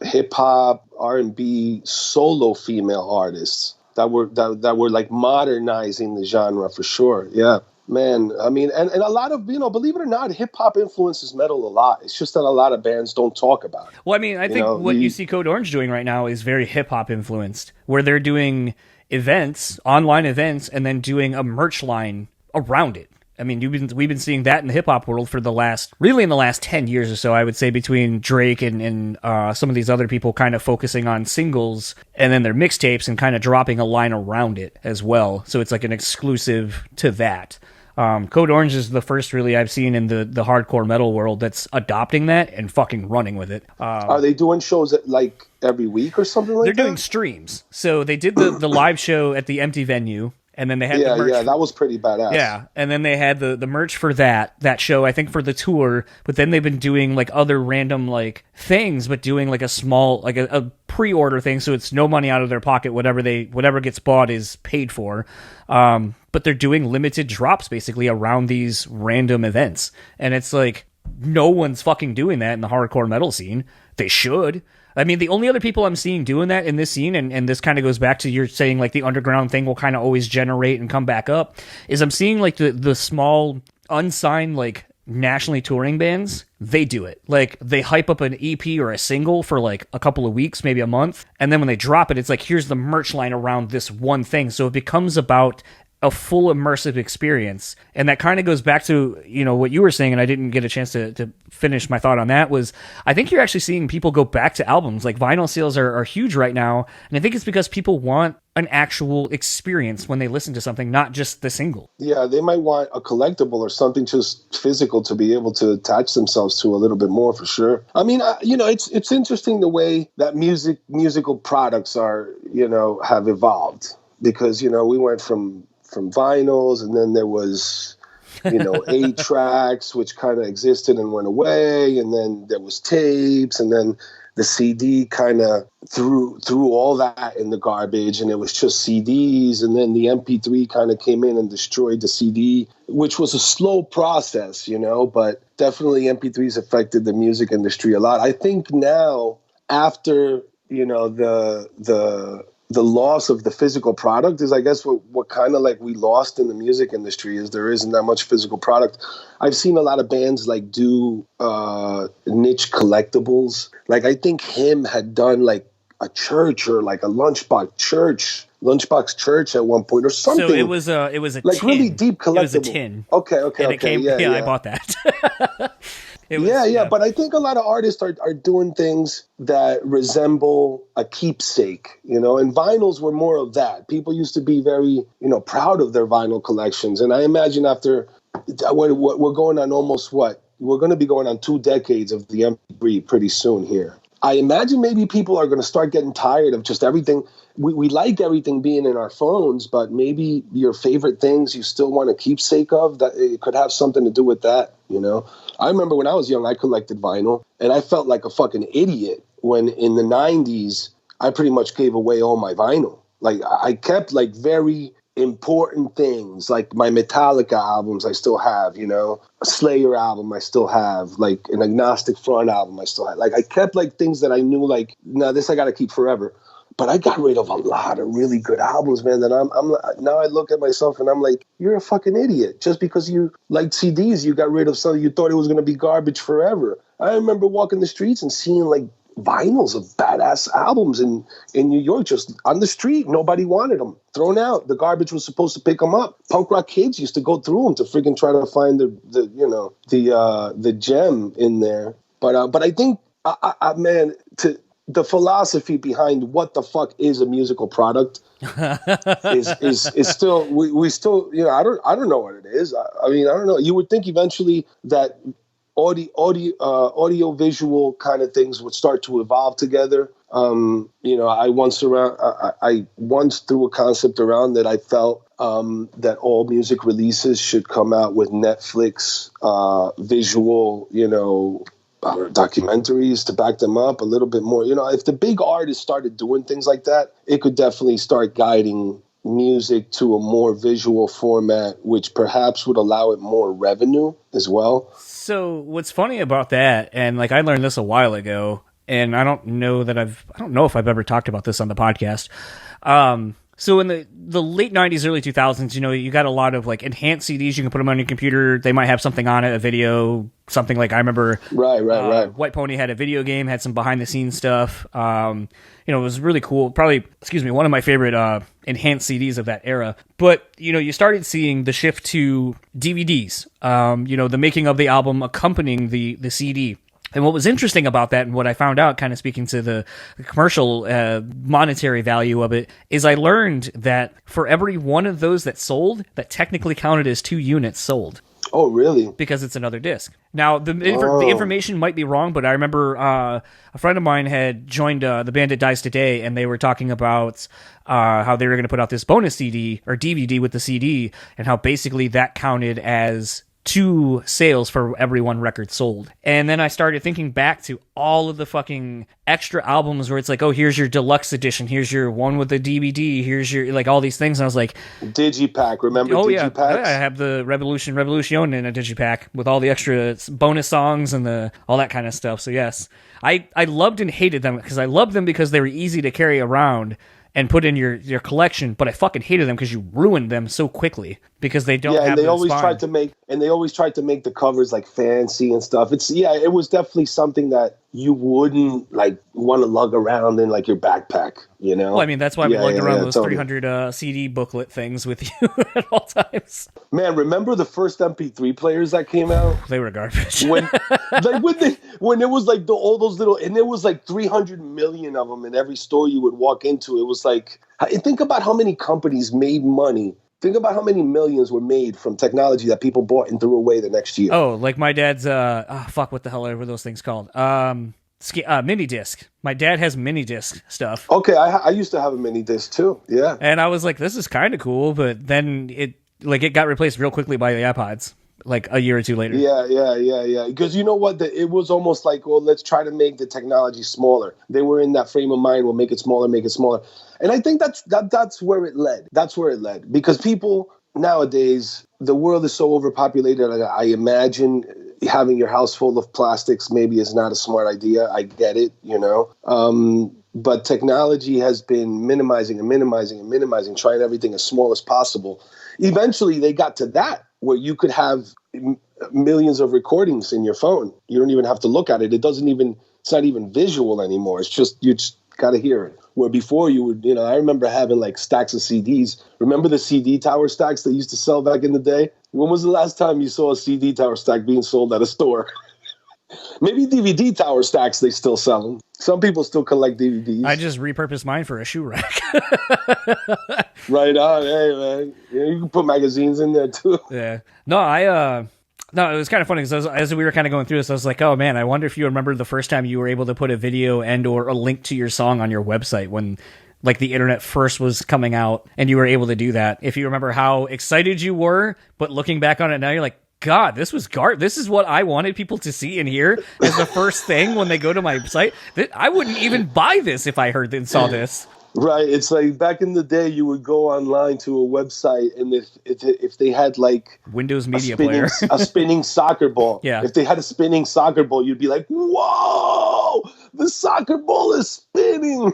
Speaker 3: hip hop, R&B solo female artists that were like modernizing the genre for sure. Yeah. Man, I mean, and a lot of, believe it or not, hip hop influences metal a lot. It's just that a lot of bands don't talk about it.
Speaker 1: Well, I mean, I think what you see Code Orange doing right now is very hip hop influenced, where they're doing events, online events, and then doing a merch line around it. I mean, we've been seeing that in the hip hop world for in the last 10 years or so, I would say, between Drake and some of these other people kind of focusing on singles and then their mixtapes and kind of dropping a line around it as well. So it's like an exclusive to that. Code Orange is the first really I've seen in the hardcore metal world that's adopting that and fucking running with it.
Speaker 3: Are they doing shows like every week or something like that?
Speaker 1: They're doing streams. So they did the live show at the empty venue, and then they had the merch.
Speaker 3: Yeah, that was pretty badass.
Speaker 1: Yeah, and then they had the merch for that show, I think, for the tour, but then they've been doing like other random like things, but doing like a small, like a pre-order thing, so it's no money out of their pocket. Whatever gets bought is paid for. But they're doing limited drops basically around these random events. And it's like, no one's fucking doing that in the hardcore metal scene. They should. I mean, the only other people I'm seeing doing that in this scene, and this kind of goes back to you're saying like the underground thing will kind of always generate and come back up, is I'm seeing like the small unsigned like nationally touring bands, they do it. Like they hype up an EP or a single for like a couple of weeks, maybe a month, and then when they drop it, it's like, here's the merch line around this one thing. So it becomes about a full immersive experience. And that kind of goes back to, what you were saying, and I didn't get a chance to finish my thought on that, was I think you're actually seeing people go back to albums. Like vinyl sales are huge right now, and I think it's because people want an actual experience when they listen to something, not just the single.
Speaker 3: Yeah, they might want a collectible or something just physical to be able to attach themselves to a little bit more, for sure. I mean, it's interesting the way that musical products are, have evolved, because, we went from vinyls, and then there was 8 tracks, which kind of existed and went away, and then there was tapes, and then the CD kind of threw all that in the garbage, and it was just CDs, and then the MP3 kind of came in and destroyed the CD, which was a slow process, but definitely MP3s affected the music industry a lot. I think now, after the loss of the physical product is, I guess, what kind of like we lost in the music industry, is there isn't that much physical product. I've seen a lot of bands like do niche collectibles. Like I think Him had done like a church or like a lunchbox church at one point or something.
Speaker 1: So it was a
Speaker 3: like
Speaker 1: tin.
Speaker 3: And deep collectible. It
Speaker 1: was a tin.
Speaker 3: Okay.
Speaker 1: And it came, yeah, I bought that.
Speaker 3: But I think a lot of artists are doing things that resemble a keepsake, and vinyls were more of that. People used to be very, proud of their vinyl collections. And I imagine after we're going on we're going to be going on 2 decades of the MP3 pretty soon here. I imagine maybe people are going to start getting tired of just everything. We like everything being in our phones, but maybe your favorite things you still want to keepsake of, that it could have something to do with that, I remember when I was young, I collected vinyl, and I felt like a fucking idiot when in the 90s, I pretty much gave away all my vinyl. Like I kept like very important things, like my Metallica albums I still have, a Slayer album I still have, like an Agnostic Front album I still have. Like I kept like things that I knew, like, no, this I got to keep forever. But I got rid of a lot of really good albums, man, that I'm now I look at myself and I'm like, you're a fucking idiot. Just because you liked CDs, you got rid of something you thought it was going to be garbage forever. I remember walking the streets and seeing like vinyls of badass albums in New York, just on the street. Nobody wanted them. Thrown out. The garbage was supposed to pick them up. Punk rock kids used to go through them to freaking try to find the gem in there. But I think, man, the philosophy behind what the fuck is a musical product is still we still, I don't know what it is. I mean, I don't know. You would think eventually that audio visual kind of things would start to evolve together. I once threw a concept around that I felt that all music releases should come out with Netflix visual, documentaries to back them up a little bit more. If the big artists started doing things like that, it could definitely start guiding music to a more visual format, which perhaps would allow it more revenue as well.
Speaker 1: So what's funny about that, and like I learned this a while ago, and I don't know if I've ever talked about this on the podcast. So in the late 90s, early 2000s, you got a lot of like enhanced CDs. You can put them on your computer. They might have something on it, a video, something like, I remember
Speaker 3: right.
Speaker 1: White Pony had a video game, had some behind the scenes stuff. It was really cool. Probably, one of my favorite enhanced CDs of that era. But, you started seeing the shift to DVDs, the making of the album accompanying the CD. And what was interesting about that, and what I found out, kind of speaking to the commercial monetary value of it, is I learned that for every one of those that sold, that technically counted as 2 units sold.
Speaker 3: Oh, really?
Speaker 1: Because it's another disc. Now, the information might be wrong, but I remember a friend of mine had joined the band It Dies Today, and they were talking about how they were going to put out this bonus CD or DVD with the CD, and how basically that counted as 2 sales for every 1 record sold. And then I started thinking back to all of the fucking extra albums where it's like, oh, here's your deluxe edition, here's your one with the DVD, here's your, like, all these things. And I was like,
Speaker 3: Digipack, remember Digipacks?
Speaker 1: Yeah, I have the Revolution in a Digipack with all the extra bonus songs and all that kind of stuff. So yes, I loved and hated them, because I loved them because they were easy to carry around and put in your collection, but I fucking hated them because you ruined them so quickly because they don't have
Speaker 3: and they always
Speaker 1: spine.
Speaker 3: tried to make the covers like fancy and stuff. It was definitely something that you wouldn't like want to lug around in like your backpack,
Speaker 1: Well, I mean, that's why we lugged around those 300 CD booklet things with you at all times.
Speaker 3: Man, remember the first MP3 players that came out?
Speaker 1: They were garbage.
Speaker 3: when it was like all those little, and there was like 300 million of them in every store you would walk into. It was like, think about how many companies made money. Think about how many millions were made from technology that people bought and threw away the next year.
Speaker 1: Oh, like my dad's, what the hell are those things called? Mini disc. My dad has mini disc stuff.
Speaker 3: Okay, I used to have a mini disc too. Yeah.
Speaker 1: And I was like, this is kind of cool, but then it got replaced real quickly by the iPods, like a year or 2 later.
Speaker 3: Yeah. Because you know what? It was almost like, well, let's try to make the technology smaller. They were in that frame of mind, we'll make it smaller. And I think that's where it led. That's where it led. Because people nowadays, the world is so overpopulated. I imagine having your house full of plastics maybe is not a smart idea. I get it, but technology has been minimizing, trying everything as small as possible. Eventually, they got to that where you could have millions of recordings in your phone. You don't even have to look at it. It's not even visual anymore. It's just, you just got to hear it. Where before you would, I remember having like stacks of CDs. Remember the CD tower stacks they used to sell back in the day? When was the last time you saw a CD tower stack being sold at a store? Maybe DVD tower stacks, they still sell them. Some people still collect DVDs.
Speaker 1: I just repurposed mine for a shoe rack.
Speaker 3: Right on. Hey, man. You can put magazines in there, too.
Speaker 1: Yeah. No, it was kind of funny because as we were kind of going through this, I was like, oh, man, I wonder if you remember the first time you were able to put a video and or a link to your song on your website when, like, the internet first was coming out and you were able to do that. If you remember how excited you were, but looking back on it now, you're like, God, this was this is what I wanted people to see and hear as the first thing when they go to my site. I wouldn't even buy this if I heard and saw this.
Speaker 3: Right. It's like back in the day, you would go online to a website, and if they had like
Speaker 1: Windows Media Player,
Speaker 3: a spinning soccer ball.
Speaker 1: Yeah.
Speaker 3: If they had a spinning soccer ball, you'd be like, "Whoa, the soccer ball is spinning!"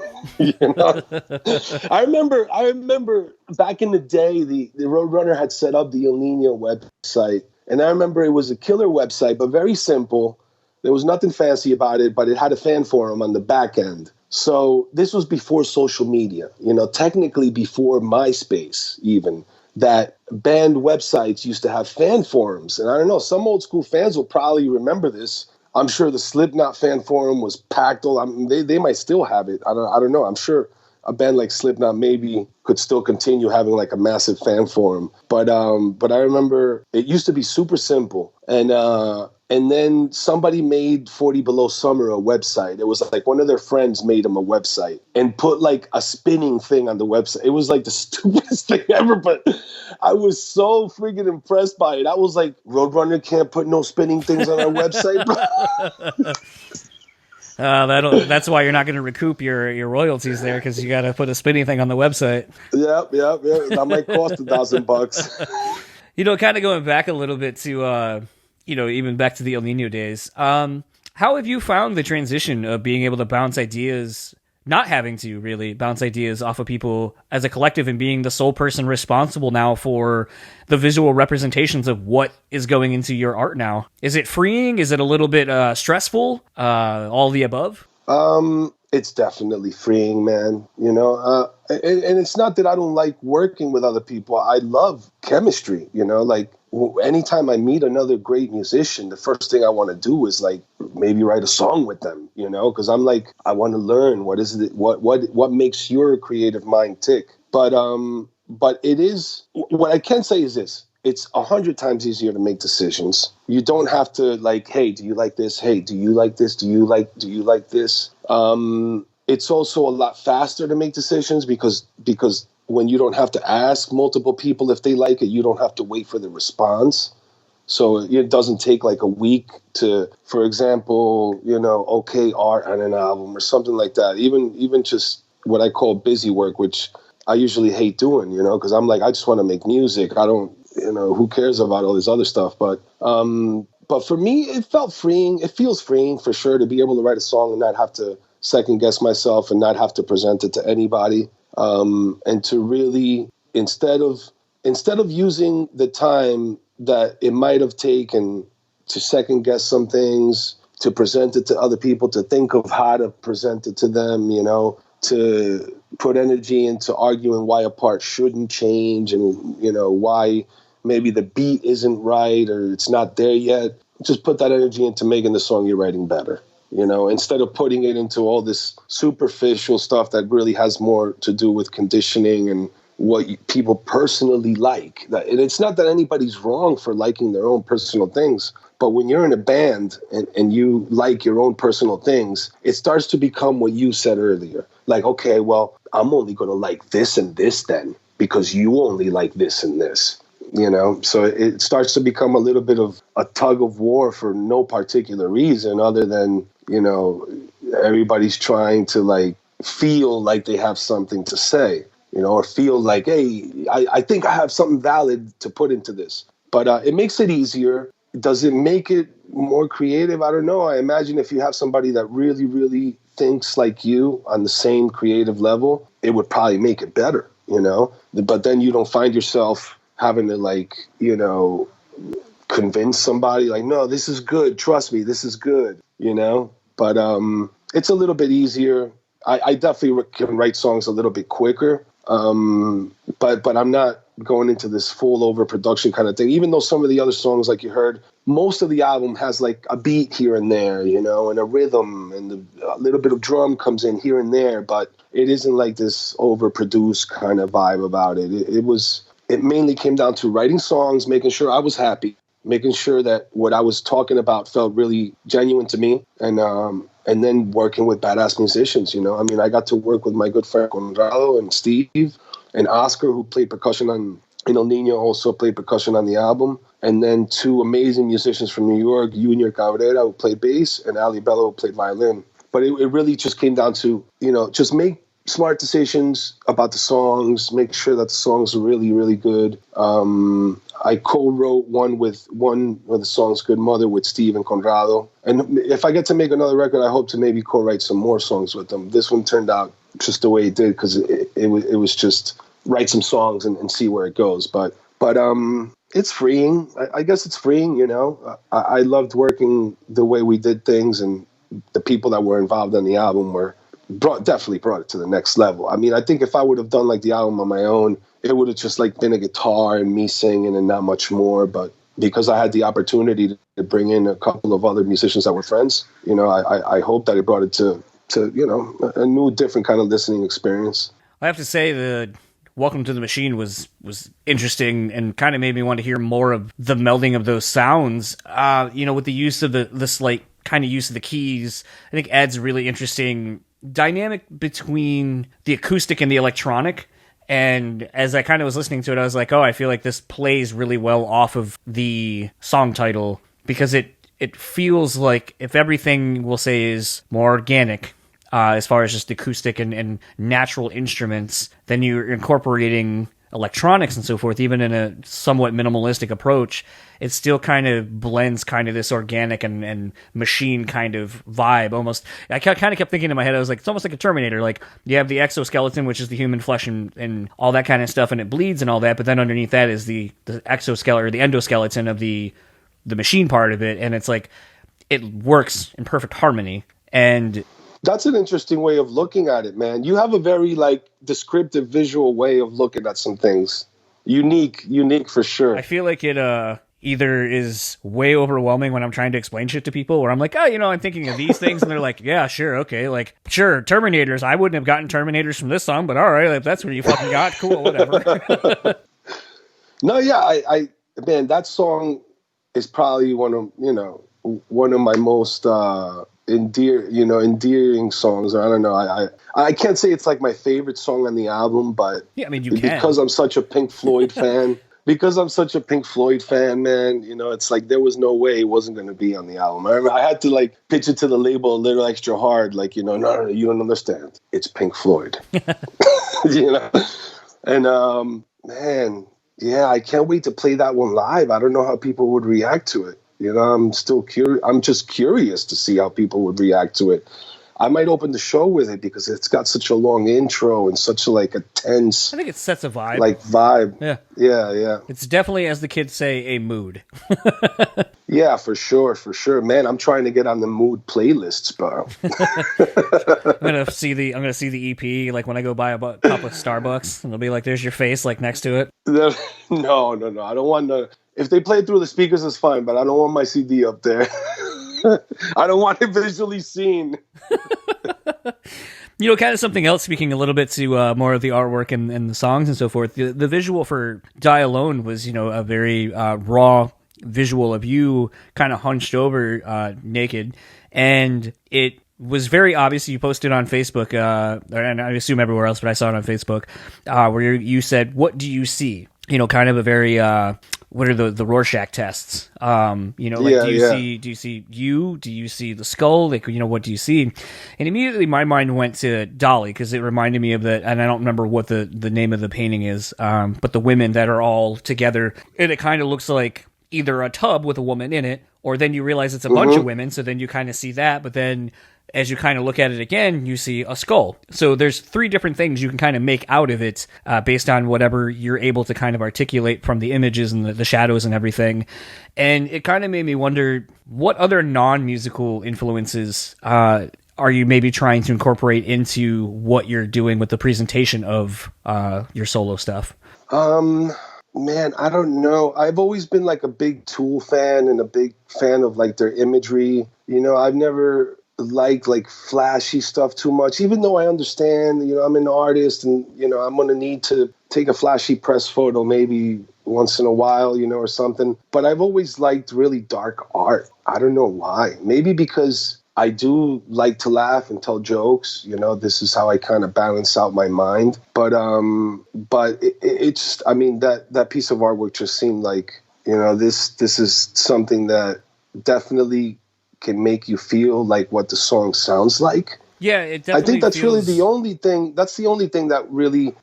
Speaker 3: I remember back in the day, the Roadrunner had set up the ILL Nino website, and I remember it was a killer website, but very simple. There was nothing fancy about it, but it had a fan forum on the back end. So this was before social media, technically before MySpace even, that band websites used to have fan forums. And I don't know, some old school fans will probably remember this. I'm sure the Slipknot fan forum was packed. They might still have it. I don't know. I'm sure a band like Slipknot maybe could still continue having like a massive fan forum. But I remember it used to be super simple. And then somebody made 40 Below Summer a website. It was like one of their friends made them a website and put like a spinning thing on the website. It was like the stupidest thing ever, but I was so freaking impressed by it. I was like, Roadrunner can't put no spinning things on our website, bro.
Speaker 1: That's why you're not going to recoup your royalties there, because you got to put a spinning thing on the website.
Speaker 3: Yep. That might cost $1,000.
Speaker 1: Kind of going back a little bit to, even back to the ILL Nino days. How have you found the transition of being able to bounce ideas, not having to really bounce ideas off of people as a collective and being the sole person responsible now for the visual representations of what is going into your art now? Is it freeing? Is it a little bit stressful? All the above?
Speaker 3: It's definitely freeing, man. And it's not that I don't like working with other people. I love chemistry, like anytime I meet another great musician, the first thing I want to do is like maybe write a song with them, because I'm like, I want to learn what makes your creative mind tick. But it is, what I can say is this. It's 100 times easier to make decisions. You don't have to like, hey, do you like this? Hey, do you like this? Do you like this? It's also a lot faster to make decisions because when you don't have to ask multiple people if they like it, you don't have to wait for the response. So it doesn't take like a week to, for example, okay art on an album or something like that. Even just what I call busy work, which I usually hate doing, because I'm like, I just want to make music. I don't, who cares about all this other stuff? But for me, it felt freeing. It feels freeing for sure to be able to write a song and not have to second guess myself and not have to present it to anybody. And to really, instead of using the time that it might have taken to second guess some things, to present it to other people, to think of how to present it to them, to put energy into arguing why a part shouldn't change and, why maybe the beat isn't right or it's not there yet. Just put that energy into making the song you're writing better, instead of putting it into all this superficial stuff that really has more to do with conditioning and what people personally like. And it's not that anybody's wrong for liking their own personal things, but when you're in a band and you like your own personal things, it starts to become what you said earlier. Like, okay, well, I'm only going to like this and this then because you only like this and this. So it starts to become a little bit of a tug of war for no particular reason other than, everybody's trying to like feel like they have something to say, or feel like, hey, I think I have something valid to put into this. But it makes it easier. Does it make it more creative? I don't know. I imagine if you have somebody that really, really thinks like you on the same creative level, it would probably make it better, But then you don't find yourself having to like, convince somebody like, no, this is good. Trust me, this is good, But it's a little bit easier. I definitely can write songs a little bit quicker. But I'm not going into this full overproduction kind of thing. Even though some of the other songs, like you heard, most of the album has like a beat here and there, and a rhythm and a little bit of drum comes in here and there. But it isn't like this overproduced kind of vibe about it. It mainly came down to writing songs, making sure I was happy, making sure that what I was talking about felt really genuine to me, and then working with badass musicians, I got to work with my good friend Conrado and Steve and Oscar, who played percussion on ILL Nino, also played percussion on the album. And then two amazing musicians from New York, Junior Cabrera, who played bass, and Ali Bello, who played violin. But it really just came down to, just make smart decisions about the songs, make sure that the songs are really, really good. I co-wrote one of the songs Good Mother with Steve and Conrado. And if I get to make another record, I hope to maybe co-write some more songs with them. This one turned out just the way it did because it was just write some songs and see where it goes. But it's freeing. I guess it's freeing, I loved working the way we did things, and the people that were involved in the album definitely brought it to the next level. I mean, I think if I would have done like the album on my own, it would have just like been a guitar and me singing and not much more. But because I had the opportunity to bring in a couple of other musicians that were friends, I hope that it brought it to a new, different kind of listening experience.
Speaker 1: I have to say the Welcome to the Machine was interesting and kind of made me want to hear more of the melding of those sounds. With the use of the slight kind of use of the keys, I think adds a really interesting dynamic between the acoustic and the electronic. And as I kind of was listening to it, I was like, oh, I feel like this plays really well off of the song title, because it feels like if everything we'll say is more organic, as far as just acoustic and natural instruments, then you're incorporating electronics and so forth, even in a somewhat minimalistic approach, it still kind of blends kind of this organic and machine kind of vibe. Almost, I kind of kept thinking in my head, I was like, it's almost like a Terminator. Like, you have the exoskeleton, which is the human flesh and all that kind of stuff, and it bleeds and all that, but then underneath that is the exoskeleton, or the endoskeleton of the machine part of it, and it's like, it works in perfect harmony. And
Speaker 3: that's an interesting way of looking at it, man. You have a very like descriptive visual way of looking at some things. Unique for sure.
Speaker 1: I feel like it either is way overwhelming when I'm trying to explain shit to people, or I'm like, oh, I'm thinking of these things, and they're like, yeah, sure, okay, like, sure, Terminators. I wouldn't have gotten Terminators from this song, but all right, if that's what you fucking got, cool, whatever.
Speaker 3: No, yeah, I man, that song is probably one of my most endearing songs. I don't know. I can't say it's like my favorite song on the album, but
Speaker 1: yeah, I mean, you can,
Speaker 3: because I'm such a Pink Floyd fan. Because I'm such a Pink Floyd fan, man, it's like there was no way it wasn't going to be on the album. I had to like pitch it to the label a little extra hard, like, no, you don't understand. It's Pink Floyd. And man, yeah, I can't wait to play that one live. I don't know how people would react to it. I'm still curious. I'm just curious to see how people would react to it. I might open the show with it because it's got such a long intro and such a tense.
Speaker 1: I think it sets a vibe.
Speaker 3: Vibe.
Speaker 1: Yeah.
Speaker 3: Yeah.
Speaker 1: It's definitely, as the kids say, a mood.
Speaker 3: Yeah, for sure. Man, I'm trying to get on the mood playlists, bro.
Speaker 1: I'm gonna see the EP like when I go buy a cup of Starbucks, and it'll be like, there's your face like next to it.
Speaker 3: No. I don't want to. If they play it through the speakers, it's fine, but I don't want my CD up there. I don't want it visually seen.
Speaker 1: Kind of something else, speaking a little bit to more of the artwork and the songs and so forth. The visual for Die Alone was, a very raw visual of you kind of hunched over naked. And it was very obvious. You posted on Facebook, and I assume everywhere else, but I saw it on Facebook, where you said, "What do you see?" Kind of a very... what are the Rorschach tests? Do you see you? Do you see the skull? Like, what do you see? And immediately my mind went to Dolly, because it reminded me of and I don't remember what the name of the painting is, but the women that are all together, and it kind of looks like either a tub with a woman in it, or then you realize it's a bunch of women, so then you kind of see that, but then as you kind of look at it again, you see a skull. So there's 3 different things you can kind of make out of it based on whatever you're able to kind of articulate from the images and the shadows and everything. And it kind of made me wonder, what other non-musical influences are you maybe trying to incorporate into what you're doing with the presentation of your solo stuff?
Speaker 3: Man, I don't know. I've always been like a big Tool fan and a big fan of like their imagery. I've never like flashy stuff too much, even though I understand, I'm an artist and, I'm going to need to take a flashy press photo maybe once in a while, or something. But I've always liked really dark art. I don't know why. Maybe because I do like to laugh and tell jokes. This is how I kind of balance out my mind. But it's, I mean, that piece of artwork just seemed like, this is something that definitely can make you feel like what the song sounds like.
Speaker 1: Yeah, it definitely
Speaker 3: I think that's really the only thing. That's the only thing that really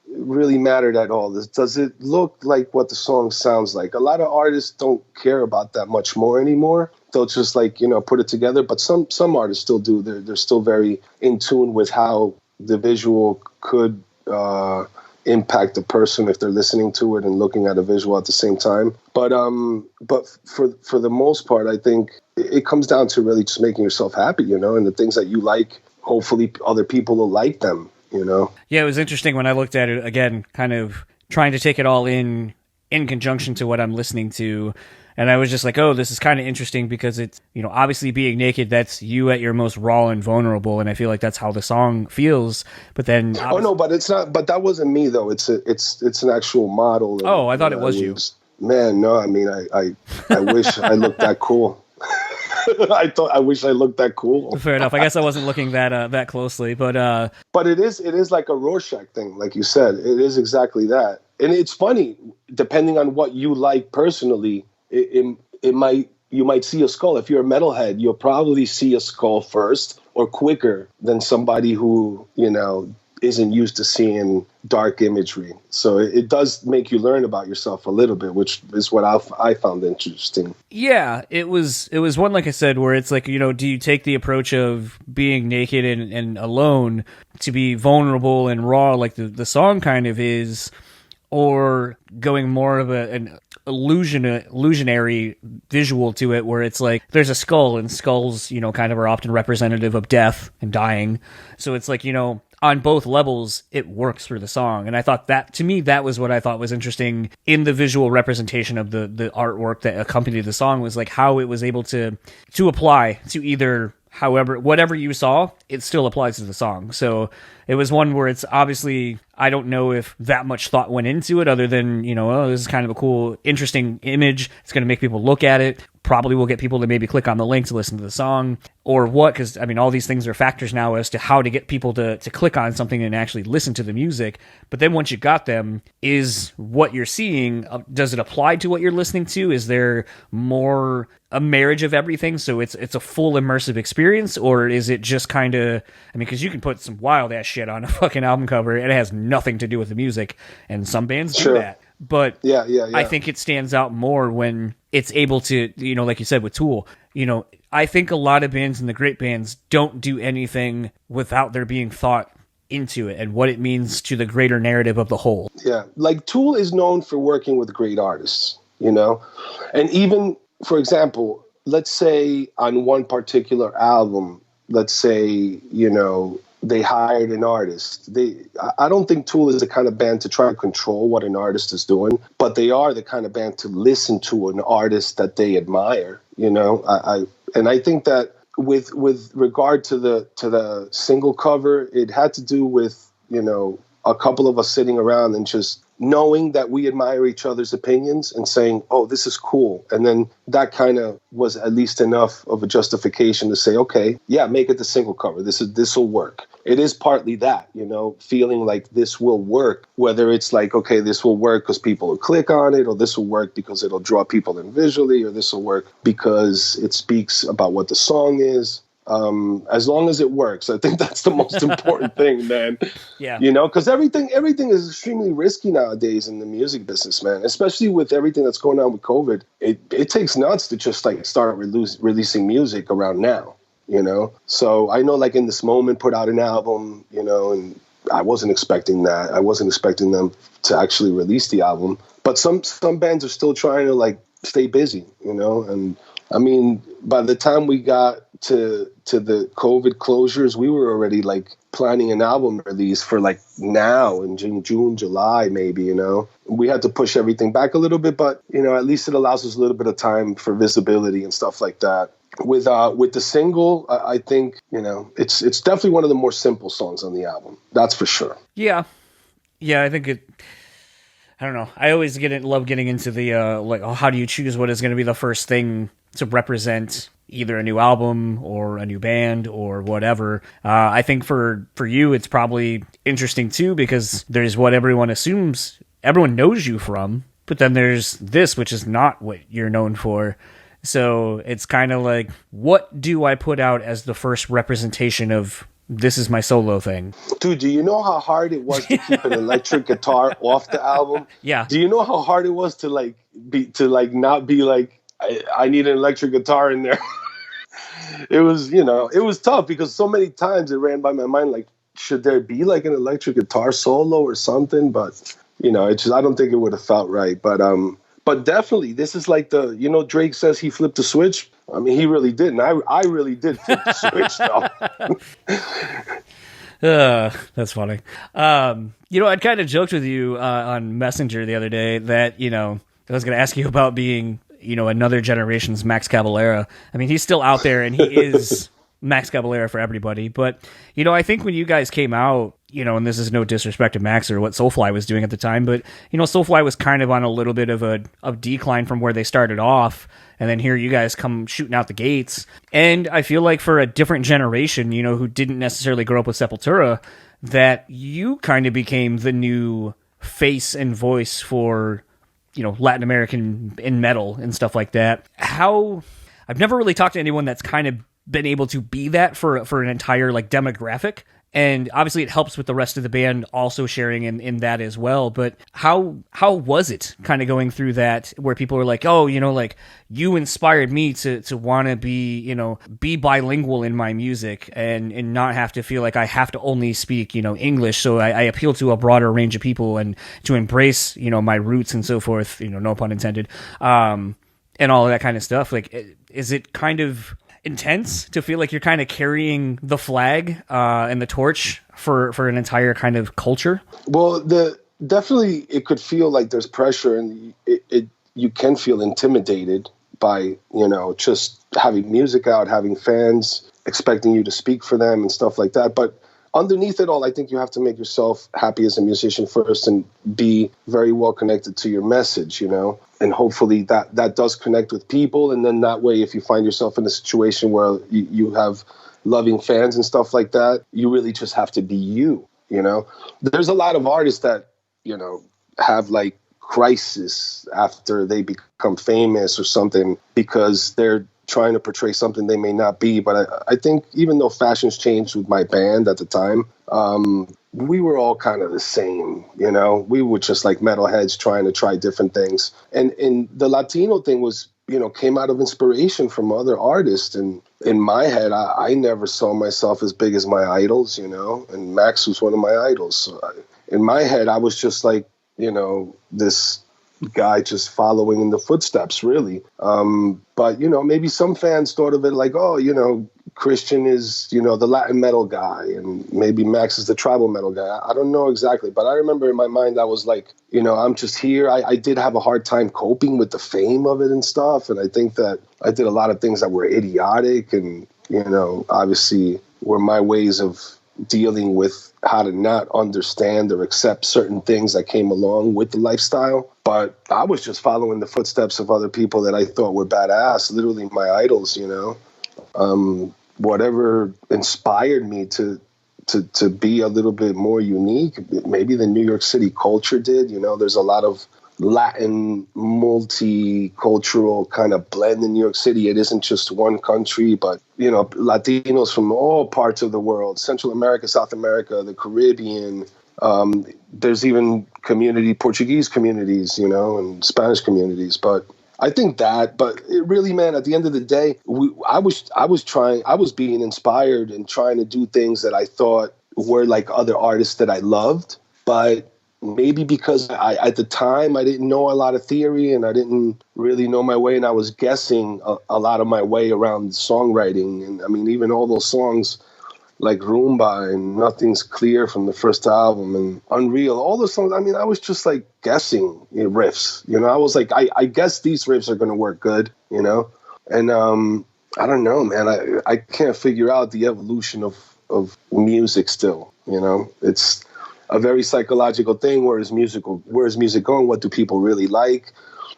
Speaker 3: mattered at all. Does it look like what the song sounds like? A lot of artists don't care about that much more anymore. They'll just put it together. But some artists still do. They're still very in tune with how the visual could impact the person if they're listening to it and looking at a visual at the same time. But for the most part, I think it comes down to really just making yourself happy, and the things that you like, hopefully other people will like them,
Speaker 1: Yeah, it was interesting when I looked at it again, kind of trying to take it all in conjunction to what I'm listening to. And I was just like, oh, this is kind of interesting because it's, obviously being naked, that's you at your most raw and vulnerable. And I feel like that's how the song feels. But then...
Speaker 3: Oh, no, but it's not, but that wasn't me though. It's an actual model.
Speaker 1: Oh, I thought it was you.
Speaker 3: Man, no, I mean, I wish I looked that cool. I wish I looked that cool.
Speaker 1: Fair enough. I guess I wasn't looking that closely, but
Speaker 3: it is like a Rorschach thing, like you said. It is exactly that. And it's funny, depending on what you like personally, you might see a skull. If you're a metalhead, you'll probably see a skull first or quicker than somebody who, isn't used to seeing dark imagery. So it does make you learn about yourself a little bit, which is what I found interesting.
Speaker 1: Yeah, it was one, like I said, where it's like, do you take the approach of being naked and alone to be vulnerable and raw like the song kind of is, or going more of an illusionary visual to it, where it's like there's a skull, and skulls, kind of are often representative of death and dying. So it's like, on both levels, it works for the song. And I thought that, to me, that was what I thought was interesting in the visual representation of the artwork that accompanied the song, was like how it was able to apply to either, however, whatever you saw, it still applies to the song. So it was one where it's obviously, I don't know if that much thought went into it, other than, oh, this is kind of a cool, interesting image. It's going to make people look at it. Probably will get people to maybe click on the link to listen to the song, or what, because, all these things are factors now as to how to get people to click on something and actually listen to the music. But then once you got them, is what you're seeing, does it apply to what you're listening to? Is there more a marriage of everything, so it's a full immersive experience? Or is it just kind of, because you can put some wild ass shit on a fucking album cover and it has nothing to do with the music, and some bands do that. But
Speaker 3: yeah.
Speaker 1: I think it stands out more when it's able to, like you said with Tool, I think a lot of bands, and the great bands, don't do anything without there being thought into it and what it means to the greater narrative of the whole.
Speaker 3: Yeah, like Tool is known for working with great artists, and even, for example, let's say on one particular album, let's say, they hired an artist. I don't think Tool is the kind of band to try to control what an artist is doing, but they are the kind of band to listen to an artist that they admire. I think that with regard to the single cover, it had to do with, a couple of us sitting around and just knowing that we admire each other's opinions and saying, oh, this is cool. And then that kind of was at least enough of a justification to say, okay, yeah, make it the single cover. This will work. It is partly that, feeling like this will work, whether it's like, okay, this will work because people will click on it, or this will work because it'll draw people in visually, or this will work because it speaks about what the song is. As long as it works, I think that's the most important thing, man.
Speaker 1: Yeah.
Speaker 3: Because everything is extremely risky nowadays in the music business, man, especially with everything that's going on with COVID. It takes nuts to just like start releasing music around now, So I know, like, In This Moment put out an album, and I wasn't expecting that. I wasn't expecting them to actually release the album. But some bands are still trying to like stay busy, and by the time we got to the COVID closures, we were already like planning an album release for like now in June, July, maybe, we had to push everything back a little bit, but at least it allows us a little bit of time for visibility and stuff like that. With the single, I think, it's definitely one of the more simple songs on the album. That's for sure.
Speaker 1: Yeah. I think I don't know. I always love getting into the how do you choose what is going to be the first thing to represent either a new album or a new band or whatever. I think for you, it's probably interesting too, because there's what everyone assumes everyone knows you from, but then there's this, which is not what you're known for. So it's kind of like, what do I put out as the first representation of this is my solo thing?
Speaker 3: Dude, do you know how hard it was to keep an electric guitar off the album?
Speaker 1: Yeah.
Speaker 3: Do you know how hard it was to not be like, I need an electric guitar in there? It was tough, because so many times it ran by my mind, like, should there be like an electric guitar solo or something? But, I don't think it would have felt right. But definitely, this is like Drake says he flipped the switch. He really did. And I really did flip the switch, though.
Speaker 1: That's funny. I'd kind of joked with you on Messenger the other day that, I was going to ask you about being, another generation's Max Cavalera. He's still out there, and he is Max Cavalera for everybody. But, I think when you guys came out, and this is no disrespect to Max or what Soulfly was doing at the time, but, Soulfly was kind of on a little bit of a decline from where they started off. And then here you guys come shooting out the gates. And I feel like for a different generation, who didn't necessarily grow up with Sepultura, that you kind of became the new face and voice for, Latin American in metal and stuff like that. I've never really talked to anyone that's kind of been able to be that for an entire like demographic. And obviously it helps with the rest of the band also sharing in that as well. But how was it kind of going through that, where people were like, oh, like you inspired me to want to be bilingual in my music and not have to feel like I have to only speak, English. So I appeal to a broader range of people and to embrace, my roots and so forth, no pun intended, and all of that kind of stuff. Like, is it kind of intense to feel like you're kind of carrying the flag and the torch for an entire kind of culture?
Speaker 3: Well, definitely it could feel like there's pressure, and you can feel intimidated by just having music out, having fans expecting you to speak for them and stuff like that. But underneath it all, I think you have to make yourself happy as a musician first and be very well connected to your message, and hopefully that does connect with people. And then that way, if you find yourself in a situation where you have loving fans and stuff like that, you really just have to be you. There's a lot of artists that, have like crisis after they become famous or something because they're trying to portray something they may not be. But I think even though fashions changed with my band at the time, we were all kind of the same, we were just like metalheads trying to try different things. And the Latino thing was, came out of inspiration from other artists. And in my head, I never saw myself as big as my idols, and Max was one of my idols. So in my head, I was just like, this guy just following in the footsteps, really. But, maybe some fans thought of it like, oh, Cristian is, the Latin metal guy, and maybe Max is the tribal metal guy. I don't know exactly, but I remember in my mind, I was like, I'm just here. I did have a hard time coping with the fame of it and stuff. And I think that I did a lot of things that were idiotic and, obviously were my ways of dealing with how to not understand or accept certain things that came along with the lifestyle. But I was just following the footsteps of other people that I thought were badass, literally my idols, whatever inspired me to be a little bit more unique. Maybe the New York City culture did. There's a lot of Latin multicultural kind of blend in New York City. It isn't just one country, but Latinos from all parts of the world, Central America, South America, the Caribbean. There's even Portuguese communities, and Spanish communities. But I think but it really, man, at the end of the day, I was being inspired and trying to do things that I thought were like other artists that I loved. But maybe because at the time I didn't know a lot of theory and I didn't really know my way, and I was guessing a lot of my way around songwriting. And I mean, even all those songs like Roomba and Nothing's Clear from the first album and Unreal, all those songs, I mean, I was just like guessing riffs. I was like, I guess these riffs are going to work good, and I don't know, man. I can't figure out the evolution of music still. It's a very psychological thing. Where is music going? What do people really like?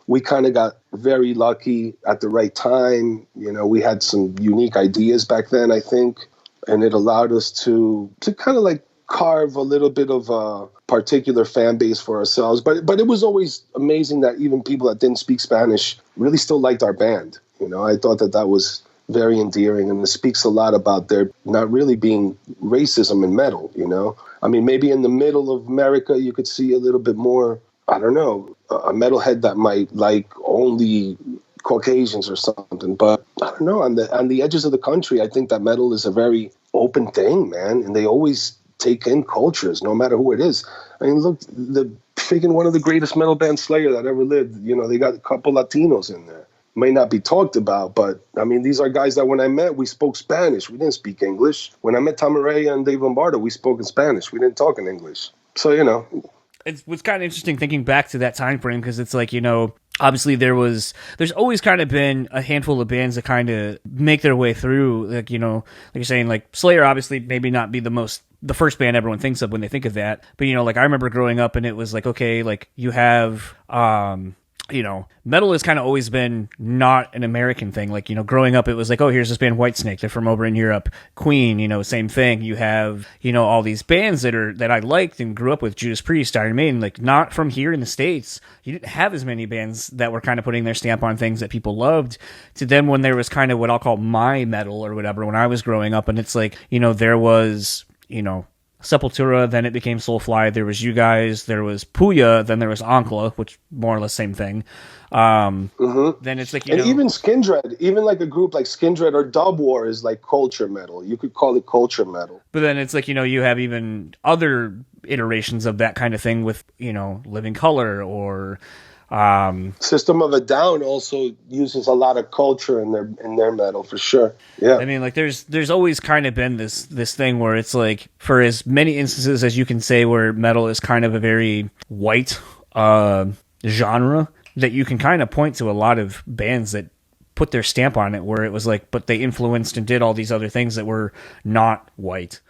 Speaker 3: We kind of got very lucky at the right time. We had some unique ideas back then, I think, and it allowed us to kind of like carve a little bit of a particular fan base for ourselves. But it was always amazing that even people that didn't speak Spanish really still liked our band. I thought that was very endearing, and it speaks a lot about there not really being racism in metal, I mean, maybe in the middle of America, you could see a little bit more, I don't know, a metalhead that might like only Caucasians or something. But I don't know, on the edges of the country, I think that metal is a very open thing, man. And they always take in cultures, no matter who it is. I mean, look, the freaking one of the greatest metal bands, Slayer, that ever lived, they got a couple Latinos in there. May not be talked about, but I mean, these are guys that when I met, we spoke Spanish. We didn't speak English. When I met Tom Araya and Dave Lombardo, we spoke in Spanish. We didn't talk in English. So,
Speaker 1: It was kind of interesting thinking back to that time frame, because it's like, obviously there's always kind of been a handful of bands that kind of make their way through, like, like you're saying, like Slayer obviously maybe not be the first band everyone thinks of when they think of that. But, like I remember growing up and it was like, okay, like you have, metal has kind of always been not an American thing. Like, growing up, it was like, oh, here's this band Whitesnake. They're from over in Europe. Queen, same thing. You have, all these bands that I liked and grew up with, Judas Priest, Iron Maiden, like not from here in the States. You didn't have as many bands that were kind of putting their stamp on things that people loved. To then when there was kind of what I'll call my metal or whatever, when I was growing up, and it's like, there was, Sepultura, then it became Soulfly. There was you guys, there was Puya, then there was Ankla, which more or less same thing. Then it's like,
Speaker 3: and even Skindred, even like a group like Skindred or Dub War is like culture metal. You could call it culture metal.
Speaker 1: But then it's like, you have even other iterations of that kind of thing with, Living Color or...
Speaker 3: System of a Down also uses a lot of culture in their metal for sure. Yeah,
Speaker 1: I mean, like there's always kind of been this thing where it's like, for as many instances as you can say where metal is kind of a very white genre, that you can kind of point to a lot of bands that put their stamp on it, where it was like, but they influenced and did all these other things that were not white.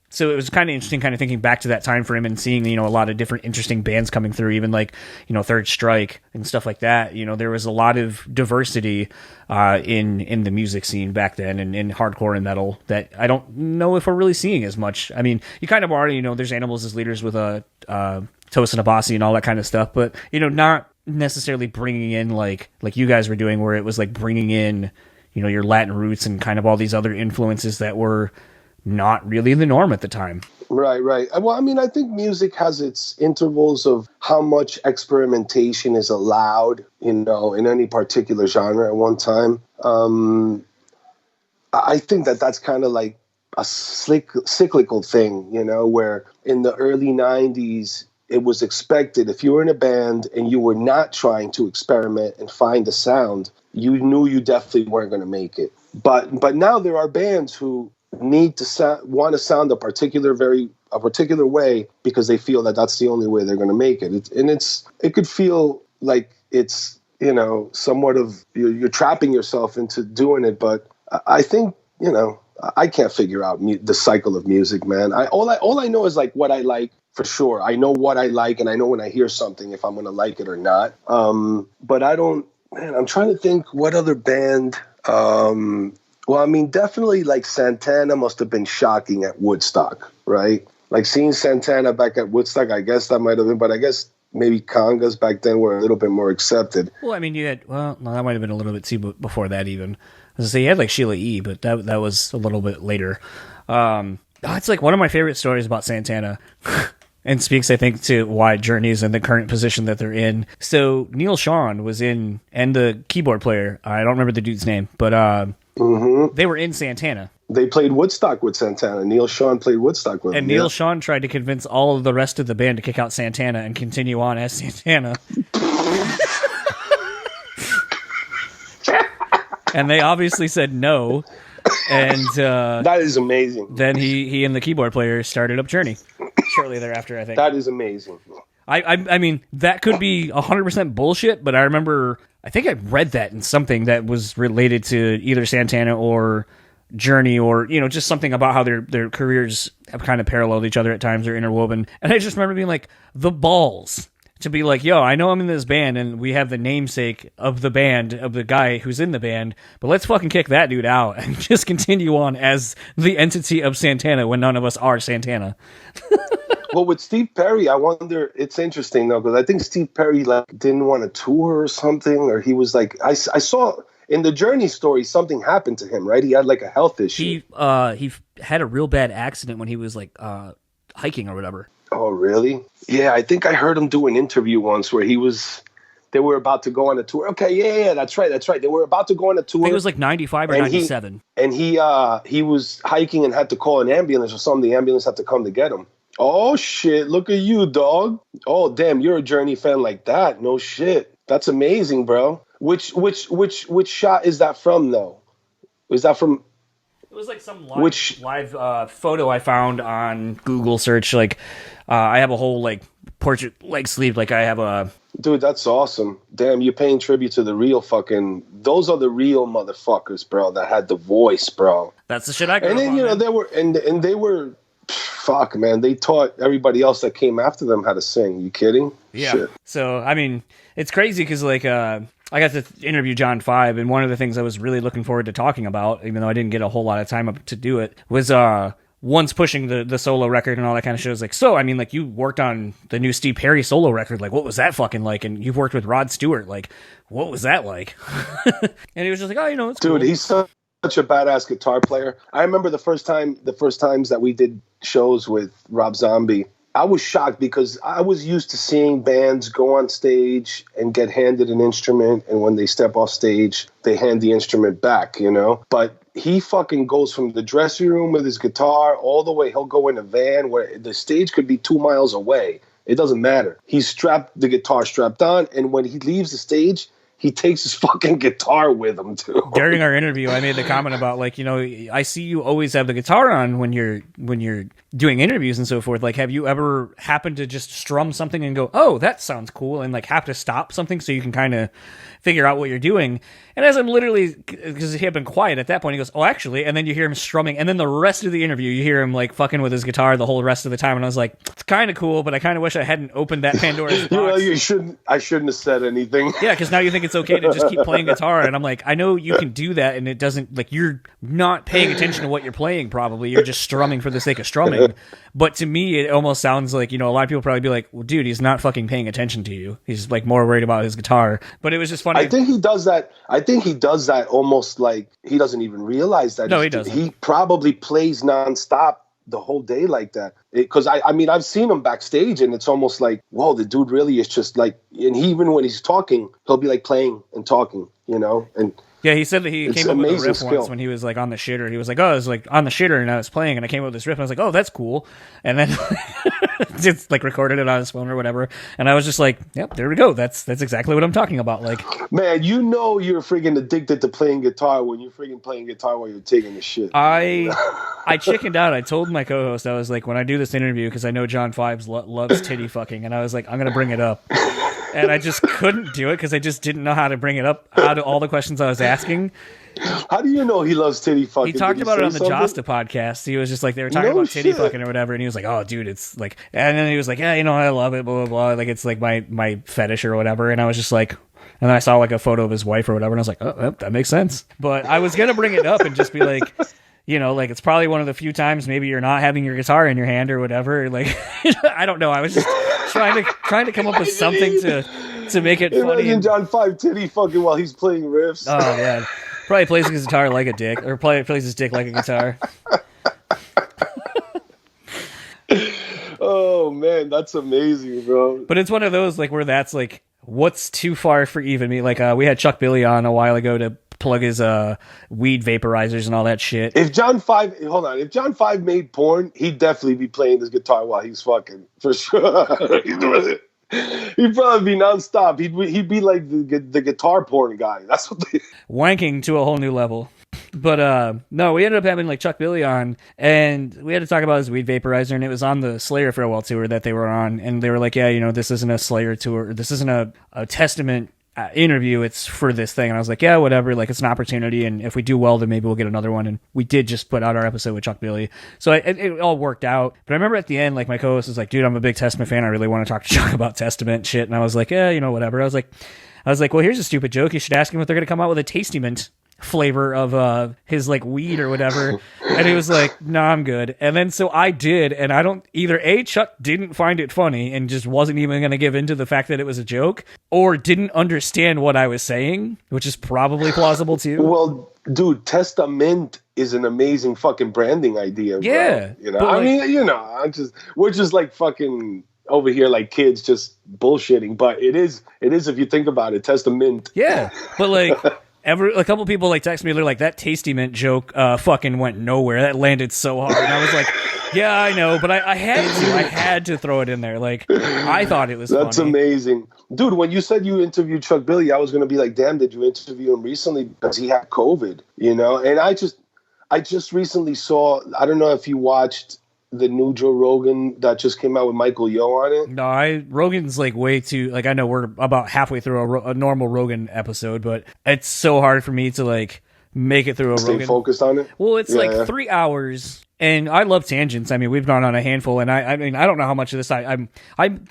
Speaker 1: So it was kind of interesting, kind of thinking back to that time frame and seeing, a lot of different interesting bands coming through, even like, Third Strike and stuff like that. There was a lot of diversity in the music scene back then, and in hardcore and metal, that I don't know if we're really seeing as much. I mean, you kind of are, there's Animals as Leaders with Tosin Abasi and all that kind of stuff, but, not necessarily bringing in like you guys were doing, where it was like bringing in, your Latin roots and kind of all these other influences that were not really the norm at the time.
Speaker 3: Right. Well, I mean, I think music has its intervals of how much experimentation is allowed, in any particular genre at one time. I think that's kind of like a cyclical thing, where in the early 90s, it was expected if you were in a band and you were not trying to experiment and find a sound, you knew you definitely weren't going to make it. But now there are bands who need to want to sound a particular way because they feel that that's the only way they're going to make it. It could feel like it's somewhat of you're trapping yourself into doing it. But I think I can't figure out the cycle of music, man. All I know is like what I like for sure. I know what I like, and I know when I hear something if I'm going to like it or not. But I don't. Man, I'm trying to think what other band. Well, I mean, definitely like Santana must have been shocking at Woodstock, right? Like seeing Santana back at Woodstock, I guess that might have been, but I guess maybe congas back then were a little bit more accepted.
Speaker 1: Well, I mean, that might have been a little bit too before that even. I was gonna say, you had like Sheila E., but that was a little bit later. It's like one of my favorite stories about Santana. And speaks, I think, to why Journey's in the current position that they're in. So Neil Sean was in, and the keyboard player, I don't remember the dude's name, but they were in Santana.
Speaker 3: They played Woodstock with Santana. Neil Sean played Woodstock with him.
Speaker 1: And Neil Sean tried to convince all of the rest of the band to kick out Santana and continue on as Santana. And they obviously said no. And
Speaker 3: that is amazing.
Speaker 1: Then he and the keyboard player started up Journey shortly thereafter, I think.
Speaker 3: That is amazing.
Speaker 1: I mean, that could be 100% bullshit, but I remember, I think I read that in something that was related to either Santana or Journey, or, just something about how their careers have kind of paralleled each other at times, or interwoven. And I just remember being like, the balls to be like, yo, I know I'm in this band and we have the namesake of the band, of the guy who's in the band, but let's fucking kick that dude out and just continue on as the entity of Santana when none of us are Santana.
Speaker 3: Well, with Steve Perry, I wonder, it's interesting though, because I think Steve Perry didn't want to tour or something, or he was like, I saw in the Journey story, something happened to him, right? He had like a health issue.
Speaker 1: He had a real bad accident when he was like hiking or whatever.
Speaker 3: Oh, really? Yeah, I think I heard him do an interview once where they were about to go on a tour. Okay, yeah, that's right. They were about to go on a tour.
Speaker 1: I think it was like 95 or 97.
Speaker 3: He was hiking and had to call an ambulance or something. The ambulance had to come to get him. Oh, shit, look at you, dog. Oh, damn, you're a Journey fan like that. No shit. That's amazing, bro. Which shot is that from, though? Is that from...
Speaker 1: It was like some live photo I found on Google search. Like, I have a whole like portrait leg sleeve. Like I have a...
Speaker 3: Dude, that's awesome. Damn, you're paying tribute to the real fucking... Those are the real motherfuckers, bro, that had the voice, bro.
Speaker 1: That's the shit I grew
Speaker 3: up on. And then, they were... Fuck, man. They taught everybody else that came after them how to sing. You kidding?
Speaker 1: Yeah.
Speaker 3: Shit.
Speaker 1: So, I mean, it's crazy because, like, I got to interview John 5, and one of the things I was really looking forward to talking about, even though I didn't get a whole lot of time to do it, was once pushing the solo record and all that kind of shit. I was like, so, I mean, like, you worked on the new Steve Perry solo record. Like, what was that fucking like? And you've worked with Rod Stewart. Like, what was that like? And he was just like, oh, it's
Speaker 3: Dude,
Speaker 1: cool.
Speaker 3: he's such such a badass guitar player. I remember the first times that we did shows with Rob Zombie, I was shocked because I was used to seeing bands go on stage and get handed an instrument, and when they step off stage, they hand the instrument back, you know? But he fucking goes from the dressing room with his guitar all the way. He'll go in a van where the stage could be 2 miles away. It doesn't matter. He's the guitar strapped on, and when he leaves the stage, he takes his fucking guitar with him too.
Speaker 1: During our interview, I made the comment about, like, you know, I see you always have the guitar on when you're doing interviews and so forth. Like, have you ever happened to just strum something and go, oh, that sounds cool, and like have to stop something so you can kind of figure out what you're doing? And as I'm literally, because he had been quiet at that point, he goes, oh, actually, and then you hear him strumming, and then the rest of the interview, you hear him like fucking with his guitar the whole rest of the time, and I was like, it's kind of cool, but I kind of wish I hadn't opened that Pandora's box.
Speaker 3: I shouldn't have said anything.
Speaker 1: Yeah, because now you think it's okay to just keep playing guitar, and I'm like, I know you can do that, and it doesn't, like, you're not paying attention to what you're playing, probably. You're just strumming for the sake of strumming. But to me, it almost sounds like, you know, a lot of people probably be like, well, dude, he's not fucking paying attention to you. He's, like, more worried about his guitar. But it was just funny.
Speaker 3: I think he does that almost like he doesn't even realize that.
Speaker 1: No, he doesn't.
Speaker 3: He probably plays nonstop the whole day like that. Because I mean, I've seen him backstage, and it's almost like, whoa, the dude really is just like, and even when he's talking, he'll be like playing and talking, you know? And
Speaker 1: yeah, he said that he came up with a riff once when he was like on the shitter. He was like, oh, I was like on the shitter and I was playing and I came up with this riff and I was like, oh, that's cool. And then just like recorded it on his phone or whatever. And I was just like, yep, there we go. That's exactly what I'm talking about. Like,
Speaker 3: man, you know, you're freaking addicted to playing guitar when you're freaking playing guitar while you're taking the shit.
Speaker 1: I chickened out. I told my co-host, I was like, when I do this interview, because I know John Fibes loves titty fucking, and I was like, I'm going to bring it up. And I just couldn't do it because I just didn't know how to bring it up out of all the questions I was asking.
Speaker 3: How do you know he loves titty fucking?
Speaker 1: He talked about it on the Josta podcast. He was just like, they were talking about titty fucking or whatever, and he was like, oh, dude, it's like, and then he was like, yeah, you know, I love it, blah, blah, blah. Like, it's like my fetish or whatever. And I was just like, and then I saw like a photo of his wife or whatever, and I was like, oh, that makes sense. But I was going to bring it up and just be like, you know, like, it's probably one of the few times maybe you're not having your guitar in your hand or whatever. Like, I don't know. I was just trying to come up with something to make it funny.
Speaker 3: Imagine John 5 titty fucking while he's playing riffs.
Speaker 1: Oh, yeah. Probably plays his guitar like a dick, or probably plays his dick like a guitar.
Speaker 3: Oh, man, that's amazing, bro.
Speaker 1: But it's one of those, like, where that's, like, what's too far for even me? Like, we had Chuck Billy on a while ago to plug his weed vaporizers and all that shit.
Speaker 3: If John 5 made porn, he'd definitely be playing his guitar while he's fucking, for sure. He'd probably be nonstop. He'd be like the guitar porn guy. That's what they...
Speaker 1: Wanking to a whole new level. But no, we ended up having like Chuck Billy on, and we had to talk about his weed vaporizer, and it was on the Slayer farewell tour that they were on, and they were like, yeah, you know, this isn't a Slayer tour, this isn't a Testament interview, it's for this thing. And I was like, yeah, whatever, like, it's an opportunity, and if we do well, then maybe we'll get another one. And we did just put out our episode with Chuck Billy, so it all worked out. But I remember at the end, like, my co-host was like, dude, I'm a big Testament fan, I really want to talk to Chuck about Testament shit. And I was like, yeah, you know, whatever. I was like, well, here's a stupid joke, you should ask him if they're gonna come out with a Tastament flavor of his like weed or whatever. And he was like, no, I'm good. And then so I did, and I don't either Chuck didn't find it funny and just wasn't even going to give into the fact that it was a joke, or didn't understand what I was saying, which is probably plausible too.
Speaker 3: Well, dude, Testament is an amazing fucking branding idea, bro.
Speaker 1: Yeah,
Speaker 3: you know, I mean, you know, we're just like fucking over here like kids just bullshitting, but it is if you think about it, Testament.
Speaker 1: Yeah, but like a couple people like text me, they're like, that Tasty Mint joke fucking went nowhere. That landed so hard. And I was like, yeah, I know, but I had to throw it in there. Like, I thought it was
Speaker 3: That's
Speaker 1: funny.
Speaker 3: Amazing. Dude, when you said you interviewed Chuck Billy, I was going to be like, damn, did you interview him recently? Because he had COVID, you know? And I just recently saw, I don't know if you watched the new Joe Rogan that just came out with Michael Yo on it.
Speaker 1: No, Rogan's like way too, like, I know we're about halfway through a normal Rogan episode, but it's so hard for me to like make it through a
Speaker 3: Stay
Speaker 1: Rogan.
Speaker 3: focused on it.
Speaker 1: Well, it's 3 hours, and I love tangents. I mean, we've gone on a handful, and I mean, I don't know how much of this I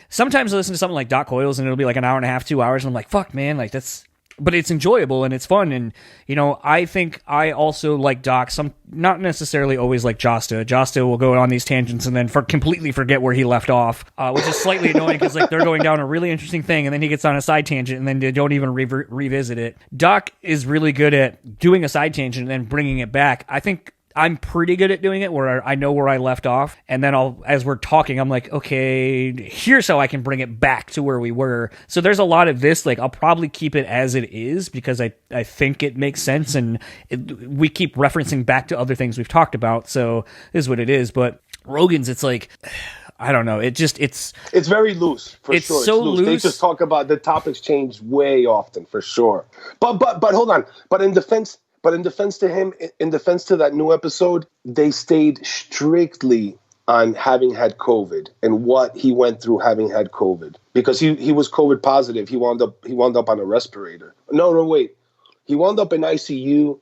Speaker 1: sometimes listen to something like Doc Coyles, and it'll be like an hour and a half, 2 hours, and I'm like, fuck, man, like that's but it's enjoyable and it's fun. And, I think I also like Doc. Some, not necessarily always like Josta. Josta will go on these tangents and then completely forget where he left off, which is slightly annoying because like they're going down a really interesting thing and then he gets on a side tangent and then they don't even revisit it. Doc is really good at doing a side tangent and then bringing it back. I think I'm pretty good at doing it where I know where I left off. And then as we're talking, I'm like, okay, here's how I can bring it back to where we were. So there's a lot of this, like I'll probably keep it as it is because I think it makes sense. And we keep referencing back to other things we've talked about. So this is what it is. But Rogan's, it's like, I don't know. It's
Speaker 3: very loose for
Speaker 1: it's
Speaker 3: sure.
Speaker 1: So
Speaker 3: it's loose. They just talk about the topics change way often for sure. But hold on. But in defense to him, in defense to that new episode, they stayed strictly on having had COVID and what he went through having had COVID because he was COVID positive. He wound up on a respirator. No, wait. He wound up in ICU,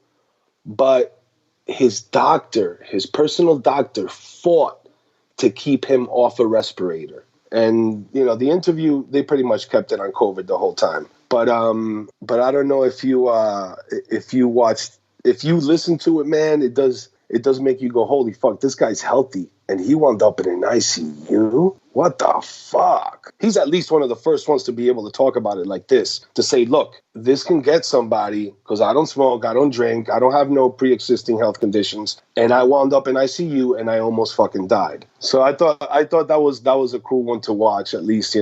Speaker 3: but his personal doctor fought to keep him off a respirator. And, the interview, they pretty much kept it on COVID the whole time. But I don't know if you listen to it, man, it does make you go, holy fuck, this guy's healthy. And he wound up in an ICU? What the fuck? He's at least one of the first ones to be able to talk about it like this, to say, look, this can get somebody because I don't smoke, I don't drink, I don't have no pre-existing health conditions. And I wound up in ICU and I almost fucking died. So I thought that was a cool one to watch, at least,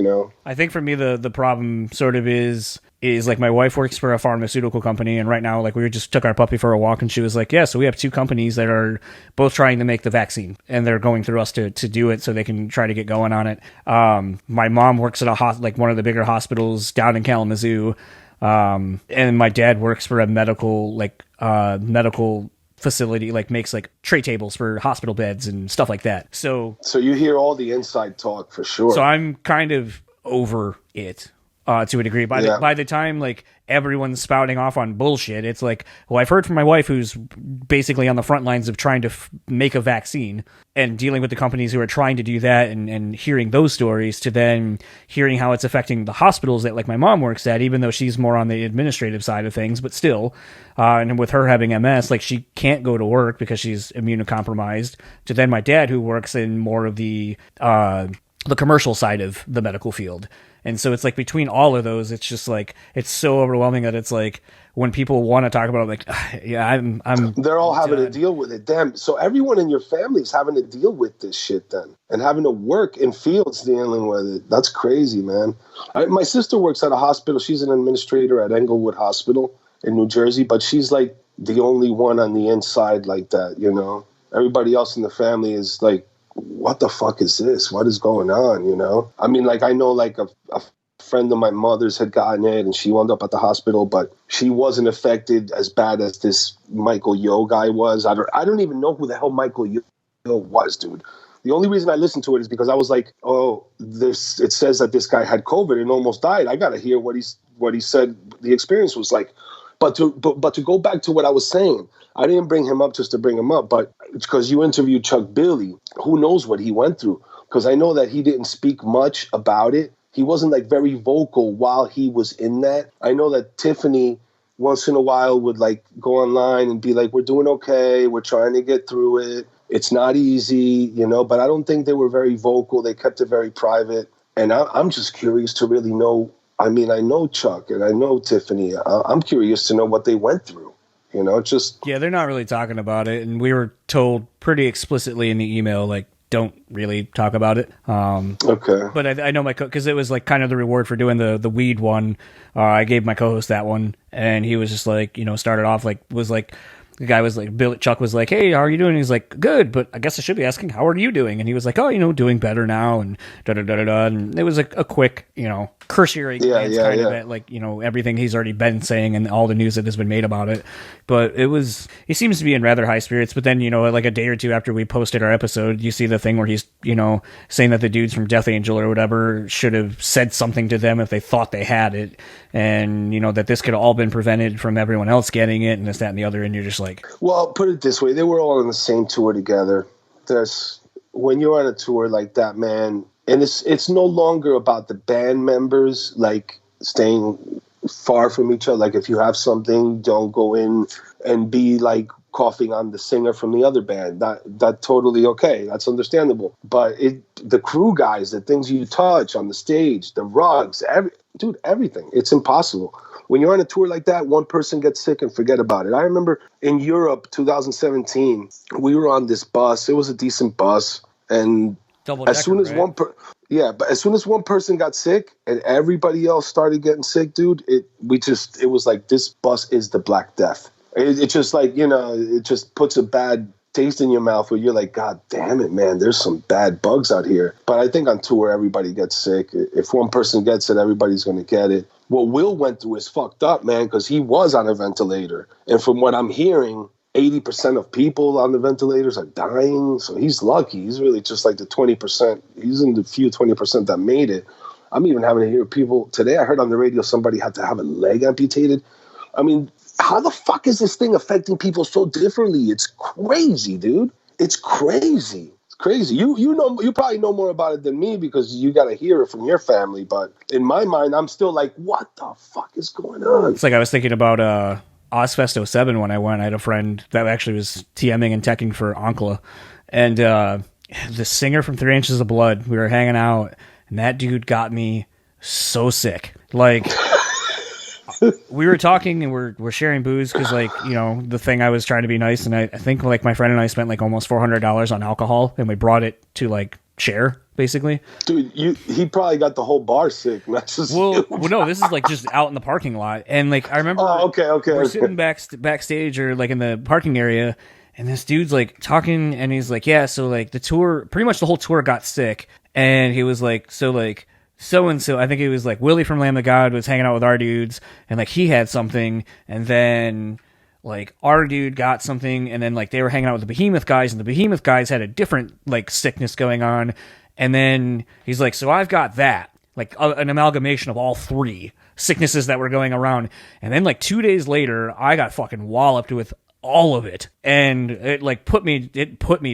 Speaker 1: I think for me, the problem sort of is like my wife works for a pharmaceutical company, and right now, like we just took our puppy for a walk, and she was like, yeah, so we have two companies that are both trying to make the vaccine, and they're going through us to do it so they can try to get going on it. My mom works at like one of the bigger hospitals down in Kalamazoo, and my dad works for a medical facility, like makes like tray tables for hospital beds and stuff like that. So
Speaker 3: you hear all the inside talk for sure.
Speaker 1: So I'm kind of over it. To a degree, by the time like everyone's spouting off on bullshit, it's like, well, I've heard from my wife who's basically on the front lines of trying to make a vaccine and dealing with the companies who are trying to do that, and hearing those stories, to then hearing how it's affecting the hospitals that like my mom works at, even though she's more on the administrative side of things, but still, and with her having MS, like she can't go to work because she's immunocompromised, to then my dad who works in more of the commercial side of the medical field. And so it's like between all of those, it's just like, it's so overwhelming that it's like when people want to talk about it, like, yeah, I'm
Speaker 3: they're all having to deal with it. Damn. So everyone in your family is having to deal with this shit then, and having to work in fields dealing with it. That's crazy, man. My sister works at a hospital. She's an administrator at Englewood Hospital in New Jersey, but she's like the only one on the inside like that, Everybody else in the family is like, what the fuck is this? What is going on, I mean, like, I know, like, a friend of my mother's had gotten it, and she wound up at the hospital, but she wasn't affected as bad as this Michael Yo guy was. I don't even know who the hell Michael Yo was, dude. The only reason I listened to it is because I was like, oh, it says that this guy had COVID and almost died. I got to hear what he said the experience was like. But to go back to what I was saying, I didn't bring him up just to bring him up, but because you interviewed Chuck Billy, who knows what he went through? Because I know that he didn't speak much about it. He wasn't like very vocal while he was in that. I know that Tiffany once in a while would like go online and be like, we're doing okay. We're trying to get through it. It's not easy, but I don't think they were very vocal. They kept it very private. And I'm just curious to really know. I mean, I know Chuck and I know Tiffany. I'm curious to know what they went through.
Speaker 1: Yeah, they're not really talking about it, and we were told pretty explicitly in the email, like, don't really talk about it.
Speaker 3: Okay.
Speaker 1: But I know because it was like kind of the reward for doing the weed one. I gave my co-host that one, and he was just like, started off like, was like, the guy was like, Chuck was like, hey, how are you doing? He's like, good, but I guess I should be asking, how are you doing? And he was like, oh, doing better now, and da-da-da-da-da. And it was like a quick, cursory glance of at like, everything he's already been saying and all the news that has been made about it. But he seems to be in rather high spirits. But then, like a day or two after we posted our episode, you see the thing where he's, saying that the dudes from Death Angel or whatever should have said something to them if they thought they had it. And, that this could have all been prevented from everyone else getting it and this, that, and the other. And you're just like,
Speaker 3: well, put it this way. They were all on the same tour together. When you're on a tour like that, man, and it's no longer about the band members like staying far from each other. Like if you have something, don't go in and be like coughing on the singer from the other band. That totally okay. That's understandable. But the crew guys, the things you touch on the stage, the rugs, everything. It's impossible. When you're on a tour like that, one person gets sick and forget about it. I remember in Europe, 2017, we were on this bus. It was a decent bus, and as soon as one person got sick and everybody else started getting sick, dude, it was like, this bus is the Black Death. It just like, it just puts a bad taste in your mouth where you're like, God damn it, man, there's some bad bugs out here. But I think on tour, everybody gets sick. If one person gets it, everybody's going to get it. What Will went through is fucked up, man, because he was on a ventilator. And from what I'm hearing, 80% of people on the ventilators are dying. So he's lucky. He's really just like the 20%. He's in the few 20% that made it. I'm even having to hear people today. I heard on the radio somebody had to have a leg amputated. I mean, how the fuck is this thing affecting people so differently? It's crazy, dude. It's crazy. It's crazy. You probably know more about it than me because you got to hear it from your family. But in my mind, I'm still like, what the fuck is going on?
Speaker 1: It's like I was thinking about Ozfest 07 when I went. I had a friend that actually was TMing and teching for Onkla. And the singer from 3 Inches of Blood, we were hanging out, and that dude got me so sick. Like... we were talking and we're sharing booze because, like, the thing I was trying to be nice, and I think like my friend and I spent like almost $400 on alcohol, and we brought it to like share basically.
Speaker 3: Dude, he probably got the whole bar sick.
Speaker 1: Well, no, this is like just out in the parking lot, and like I remember.
Speaker 3: Oh, okay.
Speaker 1: We're sitting backstage or like in the parking area, and this dude's like talking, and he's like, yeah, so like the tour, pretty much the whole tour got sick, and he was like, so like. So-and-so, I think it was like Willie from Lamb of God was hanging out with our dudes, and like he had something, and then like our dude got something, and then like they were hanging out with the Behemoth guys, and the Behemoth guys had a different like sickness going on, and then he's like, so I've got that, like an amalgamation of all three sicknesses that were going around, and then like 2 days later, I got fucking walloped with all of it, and it put me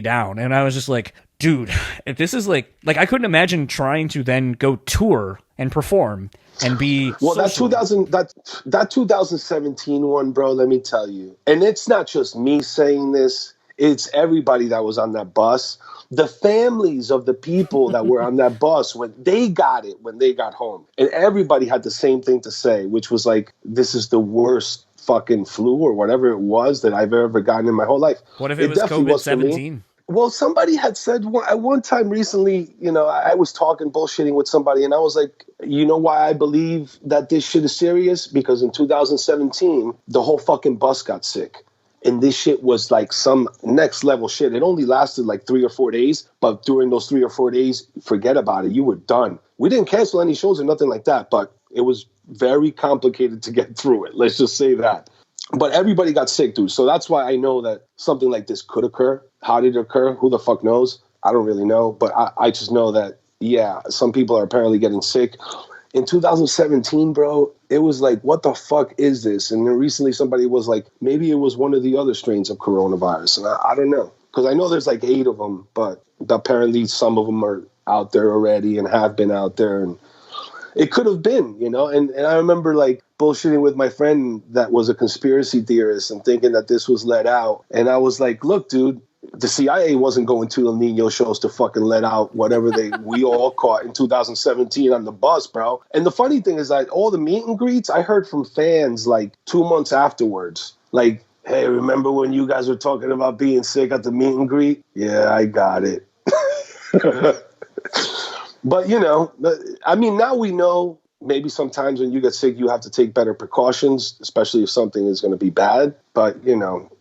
Speaker 1: down, and I was just like, dude, if this is like I couldn't imagine trying to then go tour and perform and be
Speaker 3: well. That 2017 one, bro. Let me tell you, and it's not just me saying this; it's everybody that was on that bus. The families of the people that were on that bus when they got home, and everybody had the same thing to say, which was like, "This is the worst fucking flu or whatever it was that I've ever gotten in my whole life."
Speaker 1: What if it was COVID-17?
Speaker 3: Well, somebody had said at one time recently, I was talking bullshitting with somebody, and I was like, you know why I believe that this shit is serious? Because in 2017, the whole fucking bus got sick. And this shit was like some next level shit. It only lasted like 3 or 4 days, but during those 3 or 4 days, forget about it. You were done. We didn't cancel any shows or nothing like that, but it was very complicated to get through it. Let's just say that. But everybody got sick, dude. So that's why I know that something like this could occur. How did it occur? Who the fuck knows? I don't really know. But I just know that, yeah, some people are apparently getting sick. In 2017, bro, it was like, what the fuck is this? And then recently somebody was like, maybe it was one of the other strains of coronavirus. And I don't know. Because I know there's like 8 of them, but apparently some of them are out there already and have been out there. And it could have been, And I remember like bullshitting with my friend that was a conspiracy theorist and thinking that this was let out. And I was like, look, dude, the CIA wasn't going to El Nino shows to fucking let out whatever we all caught in 2017 on the bus, bro. And the funny thing is that all the meet and greets, I heard from fans like 2 months afterwards, like, hey, remember when you guys were talking about being sick at the meet and greet? Yeah, I got it. But, I mean, now we know maybe sometimes when you get sick, you have to take better precautions, especially if something is going to be bad. But,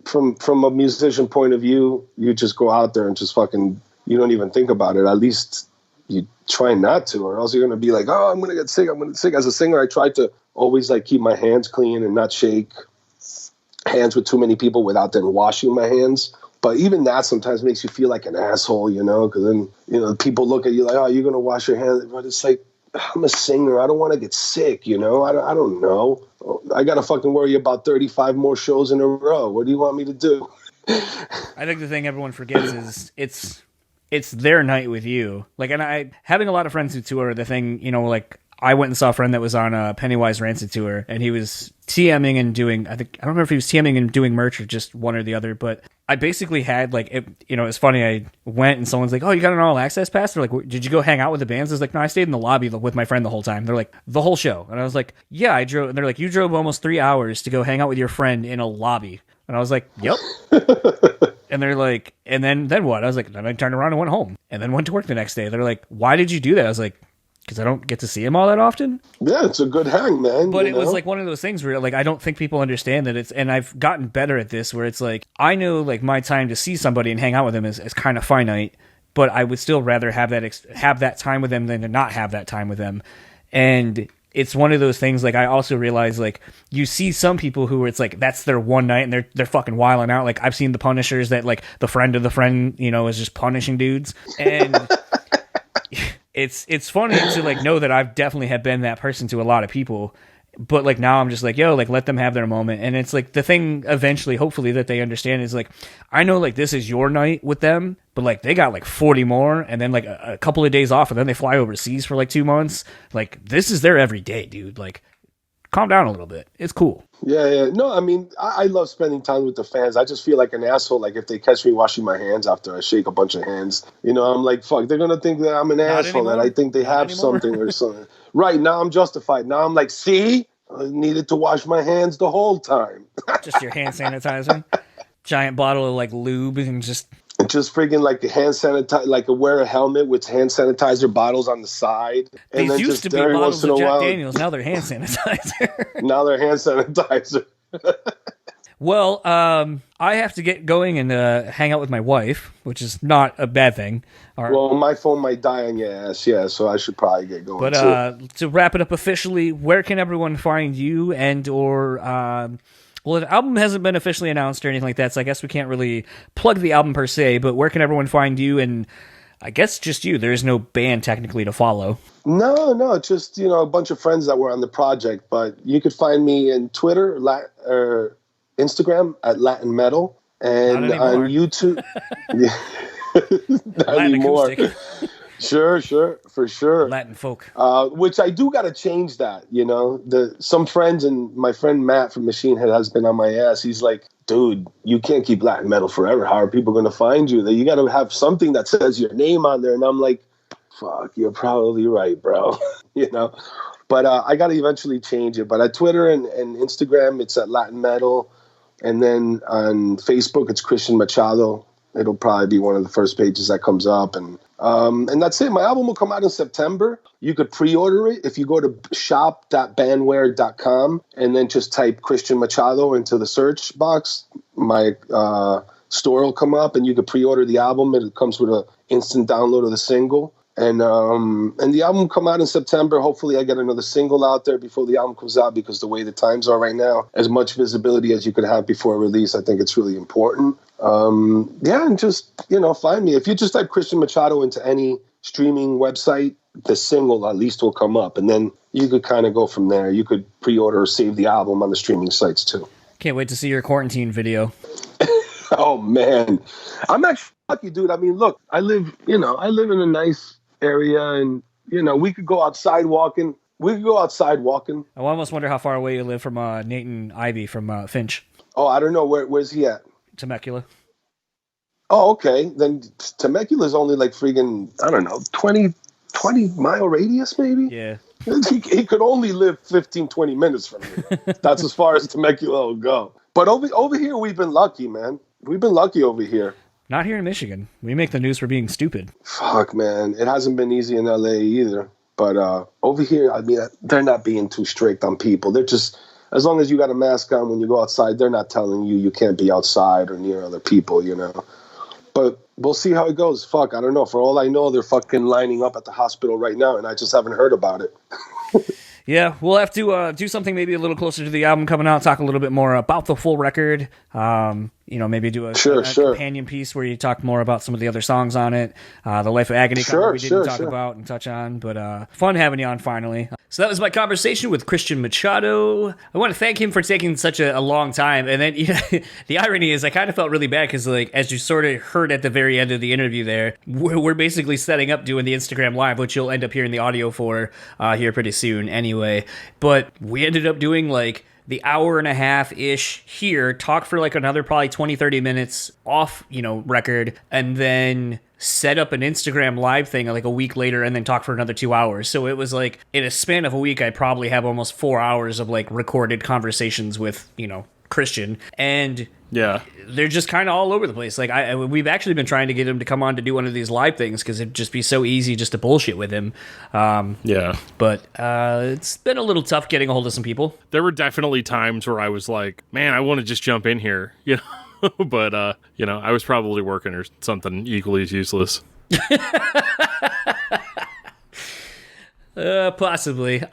Speaker 3: from a musician point of view, you just go out there and just fucking, you don't even think about it. At least you try not to, or else you're going to be like, oh, I'm going to get sick. I'm going to get sick. As a singer, I try to always like keep my hands clean and not shake hands with too many people without then washing my hands. But even that sometimes makes you feel like an asshole, because then, people look at you like, oh, you're going to wash your hands. But it's like, I'm a singer. I don't want to get sick, I don't know. I got to fucking worry about 35 more shows in a row. What do you want me to do?
Speaker 1: I think the thing everyone forgets is it's their night with you. Like, and having a lot of friends who tour, the thing, like, I went and saw a friend that was on a Pennywise Rancid tour, and he was TMing and doing, I don't remember if he was TMing and doing merch or just one or the other, but I basically had like, it's funny, I went and someone's like, oh, you got an all access pass? They're like, did you go hang out with the bands? I was like, no, I stayed in the lobby with my friend the whole time. They're like, the whole show. And I was like, yeah, I drove. And they're like, you drove almost 3 hours to go hang out with your friend in a lobby. And I was like, yep. And they're like, and then what? I was like, then I turned around and went home and then went to work the next day. They're like, why did you do that? I was like, because I don't get to see him all that often.
Speaker 3: Yeah, it's a good hang, man.
Speaker 1: But it was like one of those things where like I don't think people understand that it's, and I've gotten better at this, where it's like I know like my time to see somebody and hang out with them is kind of finite, but I would still rather have that time with them than to not have that time with them. And it's one of those things, like, I also realize, like, you see some people who it's like, that's their one night and they're fucking wilding out. Like, I've seen the Punishers that, like, the friend of the friend, is just punishing dudes. And it's funny to, like, know that I've definitely have been that person to a lot of people. But, like, now I'm just like, yo, like, let them have their moment. And it's, like, the thing eventually, hopefully, that they understand is, like, I know, like, this is your night with them, but, like, they got, like, 40 more, and then, like, a couple of days off, and then they fly overseas for, like, 2 months. Like, this is their every day, dude. Like, calm down a little bit. It's cool.
Speaker 3: Yeah. No, I mean, I love spending time with the fans. I just feel like an asshole, like, if they catch me washing my hands after I shake a bunch of hands. I'm like, fuck, they're going to think that I'm an asshole, that I think they have something or something. Right, now I'm justified. Now I'm like, see? I needed to wash my hands the whole time.
Speaker 1: Just your hand sanitizer. Giant bottle of, like, lube and just
Speaker 3: freaking, like, a hand sanitizer, like, wear a helmet with hand sanitizer bottles on the side. And
Speaker 1: these used to be bottles of Jack Daniels. Now they're hand sanitizer.
Speaker 3: Now they're hand sanitizer.
Speaker 1: Well, I have to get going and hang out with my wife, which is not a bad thing.
Speaker 3: Well, my phone might die on your ass, yeah, so I should probably get going,
Speaker 1: But to wrap it up officially, where can everyone find you and/or... well, the album hasn't been officially announced or anything like that, so I guess we can't really plug the album per se, but where can everyone find you? And I guess just you. There's no band technically to follow.
Speaker 3: No, just, a bunch of friends that were on the project, but you could find me in Twitter or Instagram at Latin Metal, and on YouTube. Yeah. Not
Speaker 1: Latin
Speaker 3: anymore.
Speaker 1: acoustic.
Speaker 3: Sure, for sure.
Speaker 1: Latin folk.
Speaker 3: Which I do got to change that, some friends, and my friend Matt from Machine Head has been on my ass. He's like, dude, you can't keep Latin metal forever. How are people going to find you? You got to have something that says your name on there. And I'm like, fuck, you're probably right, bro. But I got to eventually change it. But at Twitter and Instagram, it's at Latin Metal. And then on Facebook, it's Cristian Machado. It'll probably be one of the first pages that comes up. And that's it. My album will come out in September. You could pre-order it if you go to shop.bandware.com and then just type Cristian Machado into the search box. My store will come up and you could pre-order the album. It comes with an instant download of the single. And the album will come out in September. Hopefully I get another single out there before the album comes out, because the way the times are right now, as much visibility as you could have before release, I think it's really important. And just, find me. If you just type Cristian Machado into any streaming website, the single at least will come up. And then you could kind of go from there. You could pre-order or save the album on the streaming sites too.
Speaker 1: Can't wait to see your quarantine video.
Speaker 3: Oh, man. I'm actually lucky, dude. I mean, look, I live in a nice area, and we could go outside walking. I
Speaker 1: almost wonder how far away you live from Nathan Ivey from Finch.
Speaker 3: Oh, I don't know. Where's he at?
Speaker 1: Temecula.
Speaker 3: Oh, okay. Then Temecula's only like freaking, I don't know, 20 mile radius maybe?
Speaker 1: Yeah.
Speaker 3: He could only live 15, 20 minutes from here. That's as far as Temecula will go. But over here, we've been lucky, man. We've been lucky over here.
Speaker 1: Not here in Michigan. We make the news for being stupid.
Speaker 3: Fuck, man. It hasn't been easy in LA either. But over here, I mean, they're not being too strict on people. They're just, as long as you got a mask on when you go outside, they're not telling you can't be outside or near other people, But we'll see how it goes. Fuck, I don't know. For all I know, they're fucking lining up at the hospital right now, and I just haven't heard about it.
Speaker 1: Yeah, we'll have to do something maybe a little closer to the album coming out, talk a little bit more about the full record. maybe do a
Speaker 3: Sure.
Speaker 1: companion piece where you talk more about some of the other songs on it. The Life of Agony cover we didn't talk about and touch on, but fun having you on finally. So that was my conversation with Cristian Machado. I want to thank him for taking such a long time. And then the irony is I kind of felt really bad because, like, as you sort of heard at the very end of the interview there, we're basically setting up doing the Instagram Live, which you'll end up hearing the audio for here pretty soon anyway. But we ended up doing, like, the hour and a half-ish here, talk for like another probably 20, 30 minutes off, record, and then set up an Instagram Live thing like a week later and then talk for another 2 hours. So it was like, in a span of a week, I probably have almost 4 hours of like recorded conversations with, Cristian. And
Speaker 2: yeah,
Speaker 1: they're just kind of all over the place. Like we've actually been trying to get him to come on to do one of these live things because it'd just be so easy just to bullshit with him. But it's been a little tough getting a hold of some people.
Speaker 2: There were definitely times where I was like, man, I want to just jump in here, but I was probably working or something equally as useless.
Speaker 1: Possibly.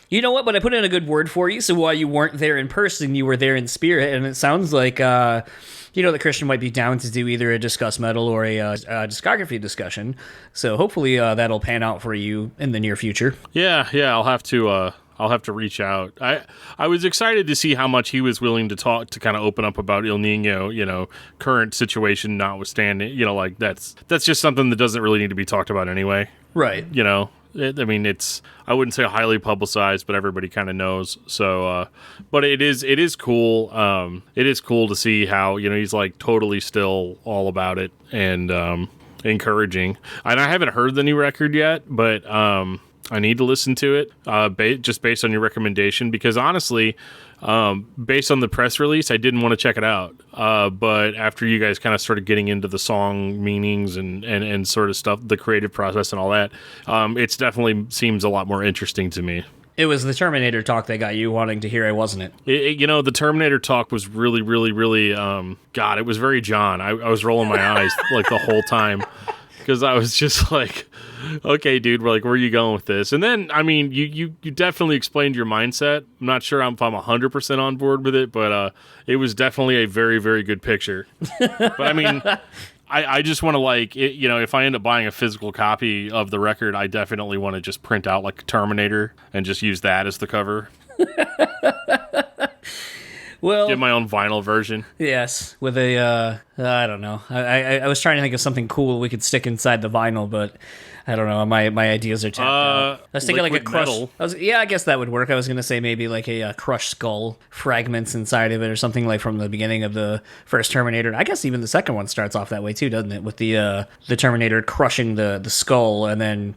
Speaker 1: You know what? But I put in a good word for you. So while you weren't there in person, you were there in spirit, and it sounds like that Cristian might be down to do either a Discuss Metal or a discography discussion. So hopefully that'll pan out for you in the near future.
Speaker 2: Yeah. I'll have to reach out. I was excited to see how much he was willing to talk to kind of open up about ILL Nino, current situation notwithstanding. Like that's just something that doesn't really need to be talked about anyway.
Speaker 1: Right.
Speaker 2: I wouldn't say highly publicized, but everybody kind of knows. So, but it is cool. It is cool to see how, he's like totally still all about it and encouraging. And I haven't heard the new record yet, but I need to listen to it just based on your recommendation, because honestly, based on the press release, I didn't want to check it out. But after you guys kind of started getting into the song meanings and sort of stuff, the creative process and all that, it's definitely seems a lot more interesting to me.
Speaker 1: It was the Terminator talk that got you wanting to hear it, wasn't it?
Speaker 2: The Terminator talk was really, really, really, it was very John. I was rolling my eyes like the whole time because I was just like, okay, dude, where are you going with this? And then, you definitely explained your mindset. I'm not sure if I'm 100% on board with it, but it was definitely a very, very good picture. But I just want to if I end up buying a physical copy of the record, I definitely want to just print out like Terminator and just use that as the cover.
Speaker 1: Well,
Speaker 2: get my own vinyl version.
Speaker 1: Yes, with a I don't know. I was trying to think of something cool we could stick inside the vinyl, but I don't know. My ideas are tapped out. I was thinking like a crushed. I guess that would work. I was gonna say maybe like a crushed skull fragments inside of it, or something like from the beginning of the first Terminator. I guess even the second one starts off that way too, doesn't it? With the Terminator crushing the skull, and then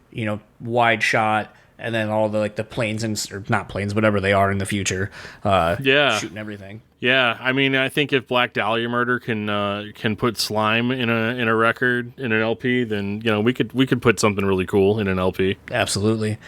Speaker 1: wide shot. And then all the the planes or not planes, whatever they are in the future, shooting everything.
Speaker 2: Yeah, I think if Black Dahlia Murder can put slime in a record, in an LP, then we could put something really cool in an LP.
Speaker 1: Absolutely.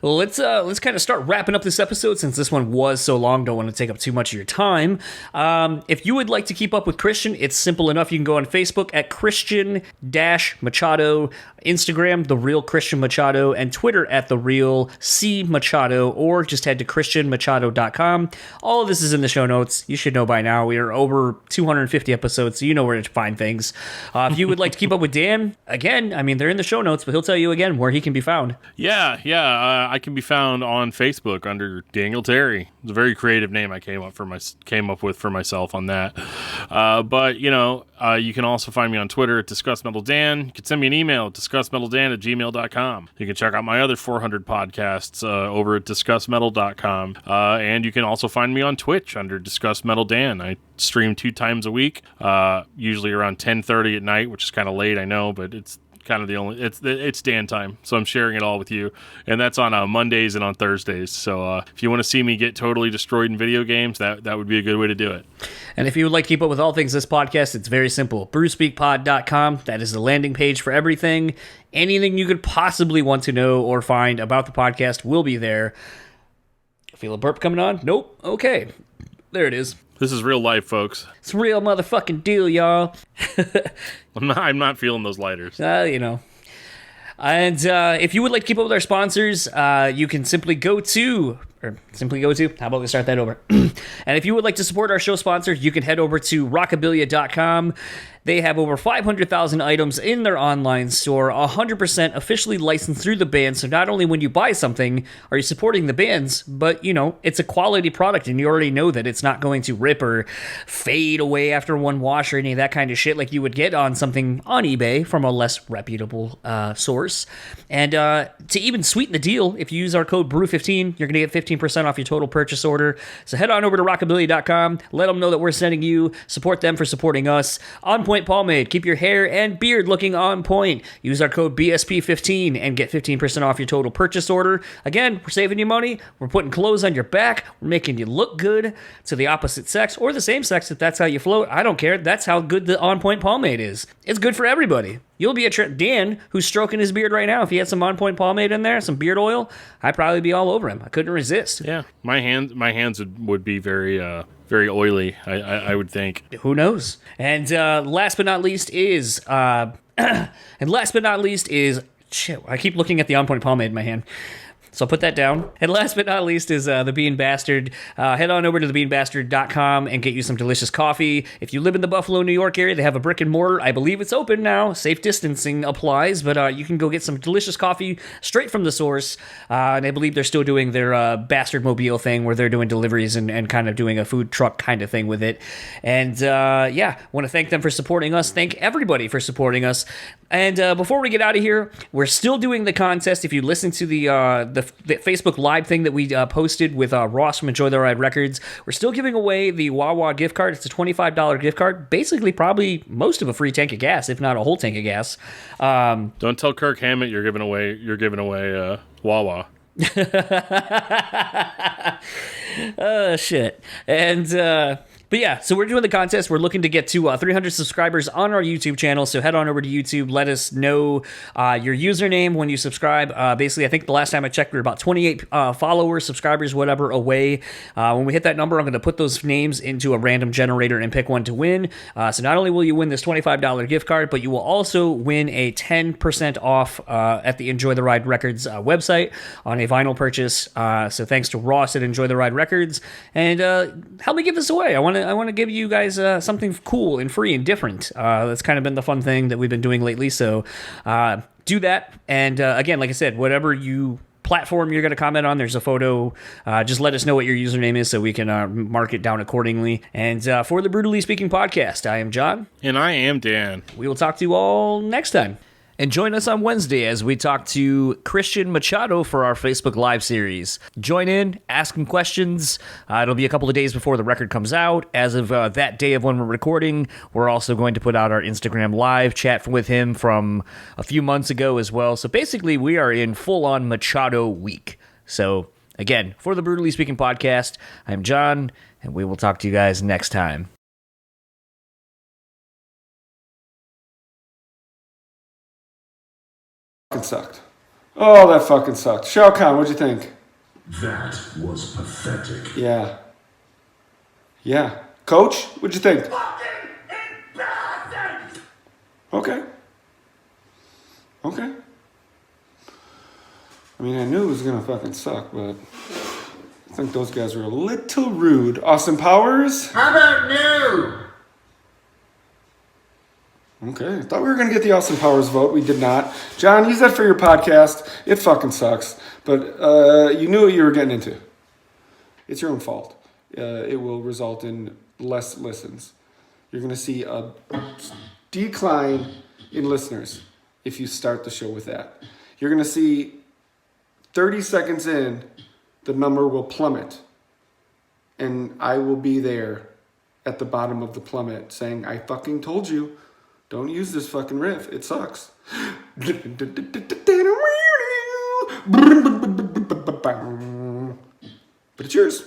Speaker 1: Well, let's kind of start wrapping up this episode, since this one was so long. Don't want to take up too much of your time. If you would like to keep up with Cristian, it's simple enough. You can go on Facebook at Cristian-Machado, Instagram The Real Cristian Machado, and Twitter at The Real C Machado, or just head to ChristianMachado.com. All of this is in the show notes. You should know by now. We are over 250 episodes, so you know where to find things. If you would like to keep up with Dan, again, they're in the show notes, but he'll tell you again where he can be found.
Speaker 2: Yeah. I can be found on Facebook under Daniel Terry. It's a very creative name I came up with for myself on that. But you can also find me on Twitter at DiscussMetalDan. You can send me an email at discussmetaldan@gmail.com. You can check out my other 400 podcasts over at discussmetal.com. And you can also find me on Twitch under Discuss Metal Dan. I stream 2 times a week, usually around 10:30 at night, which is kind of late, I know, but it's kind of it's Dan time, so I'm sharing it all with you, and that's on Mondays and on Thursdays. So if you want to see me get totally destroyed in video games, that would be a good way to do it.
Speaker 1: And if you would like to keep up with all things this podcast, it's very simple. BrewSpeakPod.com. That is the landing page for everything. Anything you could possibly want to know or find about the podcast will be there. Feel a burp coming on? Nope. Okay. There it is.
Speaker 2: This is real life, folks.
Speaker 1: It's a real motherfucking deal, y'all.
Speaker 2: I'm not feeling those lighters.
Speaker 1: And if you would like to keep up with our sponsors, you can simply go to or simply go to. How about we start that over? And if you would like to support our show sponsor, you can head over to rockabilia.com. They have over 500,000 items in their online store, 100% officially licensed through the band. So not only when you buy something are you supporting the bands, but, it's a quality product, and you already know that it's not going to rip or fade away after one wash or any of that kind of shit like you would get on something on eBay from a less reputable source. And to even sweeten the deal, if you use our code BREW15, you're going to get 15% off your total purchase order. So head on over to rockabilia.com. Let them know that we're sending you. Support them for supporting us. On Point Pomade. Keep your hair and beard looking on point. Use our code BSP15 and get 15% off your total purchase order. Again, we're saving you money. We're putting clothes on your back. We're making you look good to the opposite sex or the same sex if that's how you float. I don't care. That's how good the On Point Pomade is. It's good for everybody. You'll be a Dan, who's stroking his beard right now. If he had some On Point Pomade in there, some beard oil, I'd probably be all over him. I couldn't resist.
Speaker 2: Yeah, my hands would be very very oily. I would think.
Speaker 1: Who knows? And last but not least is shit. I keep looking at the On Point Pomade in my hand. So I'll put that down. And last but not least is the Bean Bastard. Head on over to thebeanbastard.com and get you some delicious coffee. If you live in the Buffalo, New York area, they have a brick and mortar. I believe it's open now. Safe distancing applies, but you can go get some delicious coffee straight from the source. And I believe they're still doing their Bastard Mobile thing where they're doing deliveries and kind of doing a food truck kind of thing with it. And want to thank them for supporting us. Thank everybody for supporting us. And before we get out of here, we're still doing the contest. If you listen to the Facebook Live thing that we posted with Ross from Enjoy the Ride Records, we're still giving away the Wawa gift card. It's a $25 gift card. Basically, probably most of a free tank of gas, if not a whole tank of gas.
Speaker 2: Don't tell Kirk Hammett you're giving away Wawa.
Speaker 1: Shit. And but yeah, so we're doing the contest. We're looking to get to 300 subscribers on our YouTube channel. So head on over to YouTube. Let us know your username when you subscribe. Basically, I think the last time I checked, we were about 28 followers, subscribers, whatever, away. When we hit that number, I'm going to put those names into a random generator and pick one to win. So not only will you win this $25 gift card, but you will also win a 10% off at the Enjoy the Ride Records website on a vinyl purchase. So thanks to Ross at Enjoy the Ride Records. And help me give this away. I want to give you guys something cool and free and different. That's kind of been the fun thing that we've been doing lately. So do that. And again, like I said, whatever platform you're going to comment on, there's a photo. Just let us know what your username is so we can mark it down accordingly. And for the BREWtally Speaking Podcast, I am John.
Speaker 2: And I am Dan.
Speaker 1: We will talk to you all next time. And join us on Wednesday as we talk to Cristian Machado for our Facebook Live series. Join in, ask him questions. It'll be a couple of days before the record comes out. As of that day of when we're recording, we're also going to put out our Instagram Live chat with him from a few months ago as well. So basically, we are in full-on Machado week. So again, for the BREWtally Speaking Podcast, I'm John, and we will talk to you guys next time.
Speaker 4: Sucked. Oh, that fucking sucked. Shao Kahn, what'd you think?
Speaker 5: That was pathetic.
Speaker 4: Yeah. Coach, what'd you think?
Speaker 5: Fucking embarrassing!
Speaker 4: Okay. I mean, I knew it was gonna fucking suck, but I think those guys were a little rude. Austin Powers?
Speaker 5: How about new?
Speaker 4: Okay, I thought we were going to get the Austin Powers vote. We did not. John, use that for your podcast. It fucking sucks. But you knew what you were getting into. It's your own fault. It will result in less listens. You're going to see a decline in listeners if you start the show with that. You're going to see 30 seconds in, the number will plummet. And I will be there at the bottom of the plummet saying, I fucking told you. Don't use this fucking riff. It sucks. But it's yours.